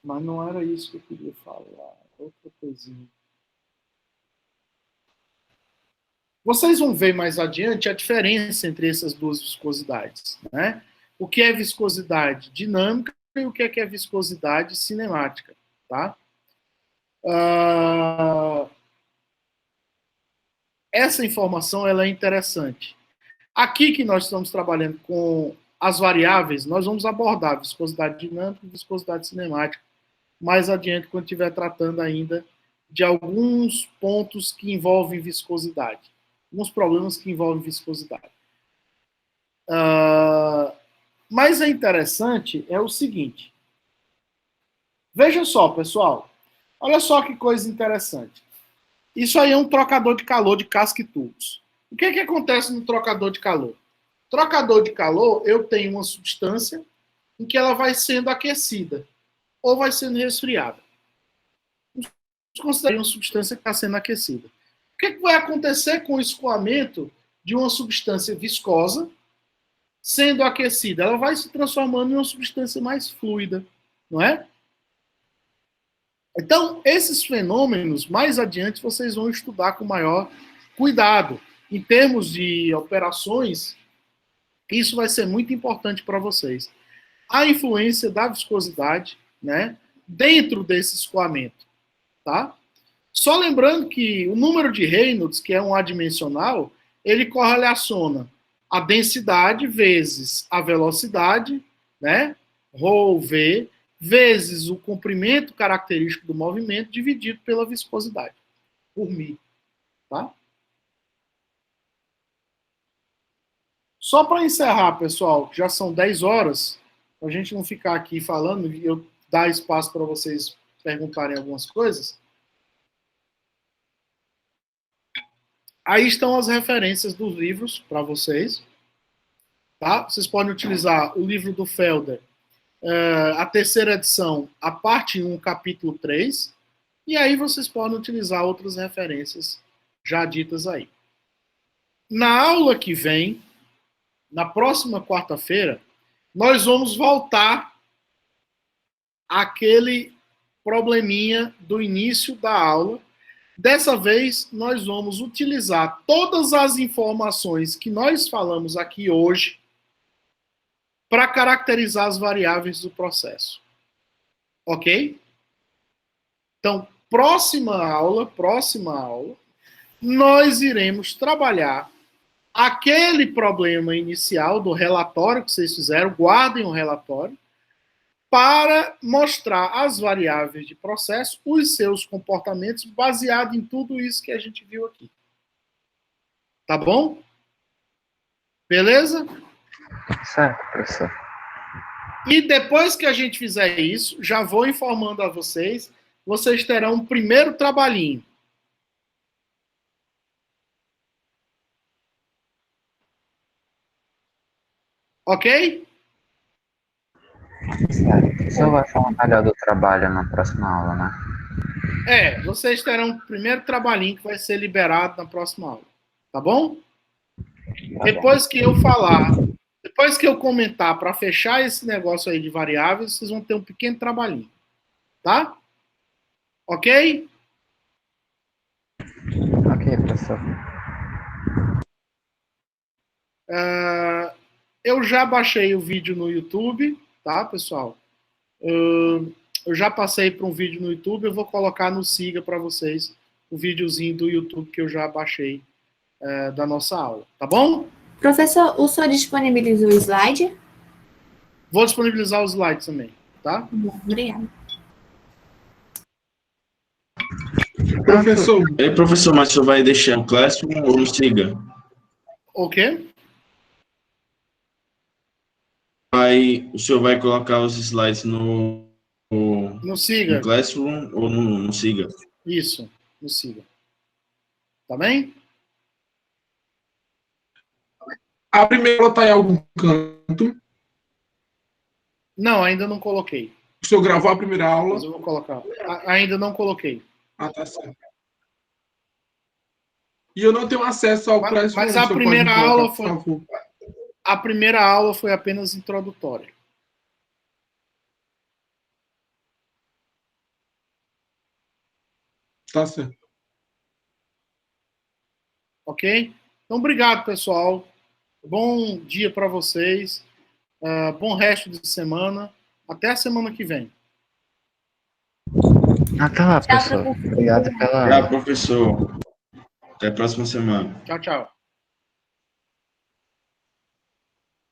Mas não era isso que eu queria falar. Outra coisinha. Vocês vão ver mais adiante a diferença entre essas duas viscosidades, né? O que é viscosidade dinâmica e o que é viscosidade cinemática, tá? Essa informação ela é interessante. Aqui que nós estamos trabalhando com as variáveis, nós vamos abordar viscosidade dinâmica e viscosidade cinemática mais adiante, quando estiver tratando ainda de alguns pontos que envolvem viscosidade, alguns problemas que envolvem viscosidade. Mas é interessante é o seguinte. Veja só, pessoal. Olha só que coisa interessante. Isso aí é um trocador de calor de casca e tubos. O que acontece no trocador de calor? Trocador de calor, eu tenho uma substância em que ela vai sendo aquecida ou vai sendo resfriada. Vamos considerar uma substância que está sendo aquecida. O que vai acontecer com o escoamento de uma substância viscosa sendo aquecida? Ela vai se transformando em uma substância mais fluida, não é? Então, esses fenômenos, mais adiante, vocês vão estudar com maior cuidado. Em termos de operações, isso vai ser muito importante para vocês. A influência da viscosidade, né, dentro desse escoamento, tá? Só lembrando que o número de Reynolds, que é um adimensional, ele correlaciona a densidade vezes a velocidade, né, ρV, vezes o comprimento característico do movimento, dividido pela viscosidade, por μ, tá? Só para encerrar, pessoal, já são 10 horas, para a gente não ficar aqui falando e eu dar espaço para vocês perguntarem algumas coisas. Aí estão as referências dos livros para vocês. Tá? Vocês podem utilizar o livro do Felder, a terceira edição, a parte 1, capítulo 3, e aí vocês podem utilizar outras referências já ditas aí. Na aula que vem, na próxima quarta-feira, nós vamos voltar àquele probleminha do início da aula. Dessa vez, nós vamos utilizar todas as informações que nós falamos aqui hoje para caracterizar as variáveis do processo. Ok? Então, próxima aula, nós iremos trabalhar aquele problema inicial do relatório que vocês fizeram, guardem o relatório, para mostrar as variáveis de processo, os seus comportamentos, baseado em tudo isso que a gente viu aqui. Tá bom? Beleza? Certo, professor. E depois que a gente fizer isso, já vou informando a vocês, vocês terão um primeiro trabalhinho. Ok? Certo. O senhor vai falar melhor do trabalho na próxima aula, né? Vocês terão um primeiro trabalhinho que vai ser liberado na próxima aula. Tá bom? Tá Depois que eu falar, depois que eu comentar para fechar esse negócio aí de variáveis, vocês vão ter um pequeno trabalhinho. Tá? Ok? Ok, professor. Eu já baixei o vídeo no YouTube, tá, pessoal? Eu já passei para um vídeo no YouTube, eu vou colocar no Siga para vocês o videozinho do YouTube que eu já baixei da nossa aula, tá bom? Professor, o senhor disponibilizou o slide? Vou disponibilizar os slides também, tá? Bom, obrigada. Professor, Ei, professor, mas o senhor vai deixar no Classroom ou no Siga? O quê? O senhor vai colocar os slides no Siga. no Classroom ou no Siga? Isso, no Siga. Tá bem? a primeira aula está em algum canto. Não, ainda não coloquei. O senhor gravou a primeira aula. Mas eu vou colocar. Ainda não coloquei. Ah, tá certo. E eu não tenho acesso ao Classroom. Mas a primeira aula foi... A primeira aula foi apenas introdutória. Tá certo. Ok? Então, obrigado, pessoal. Bom dia para vocês. Bom resto de semana. Até a semana que vem. Até lá, professor. Obrigado pela... Professor. Até a próxima semana. Tchau, tchau.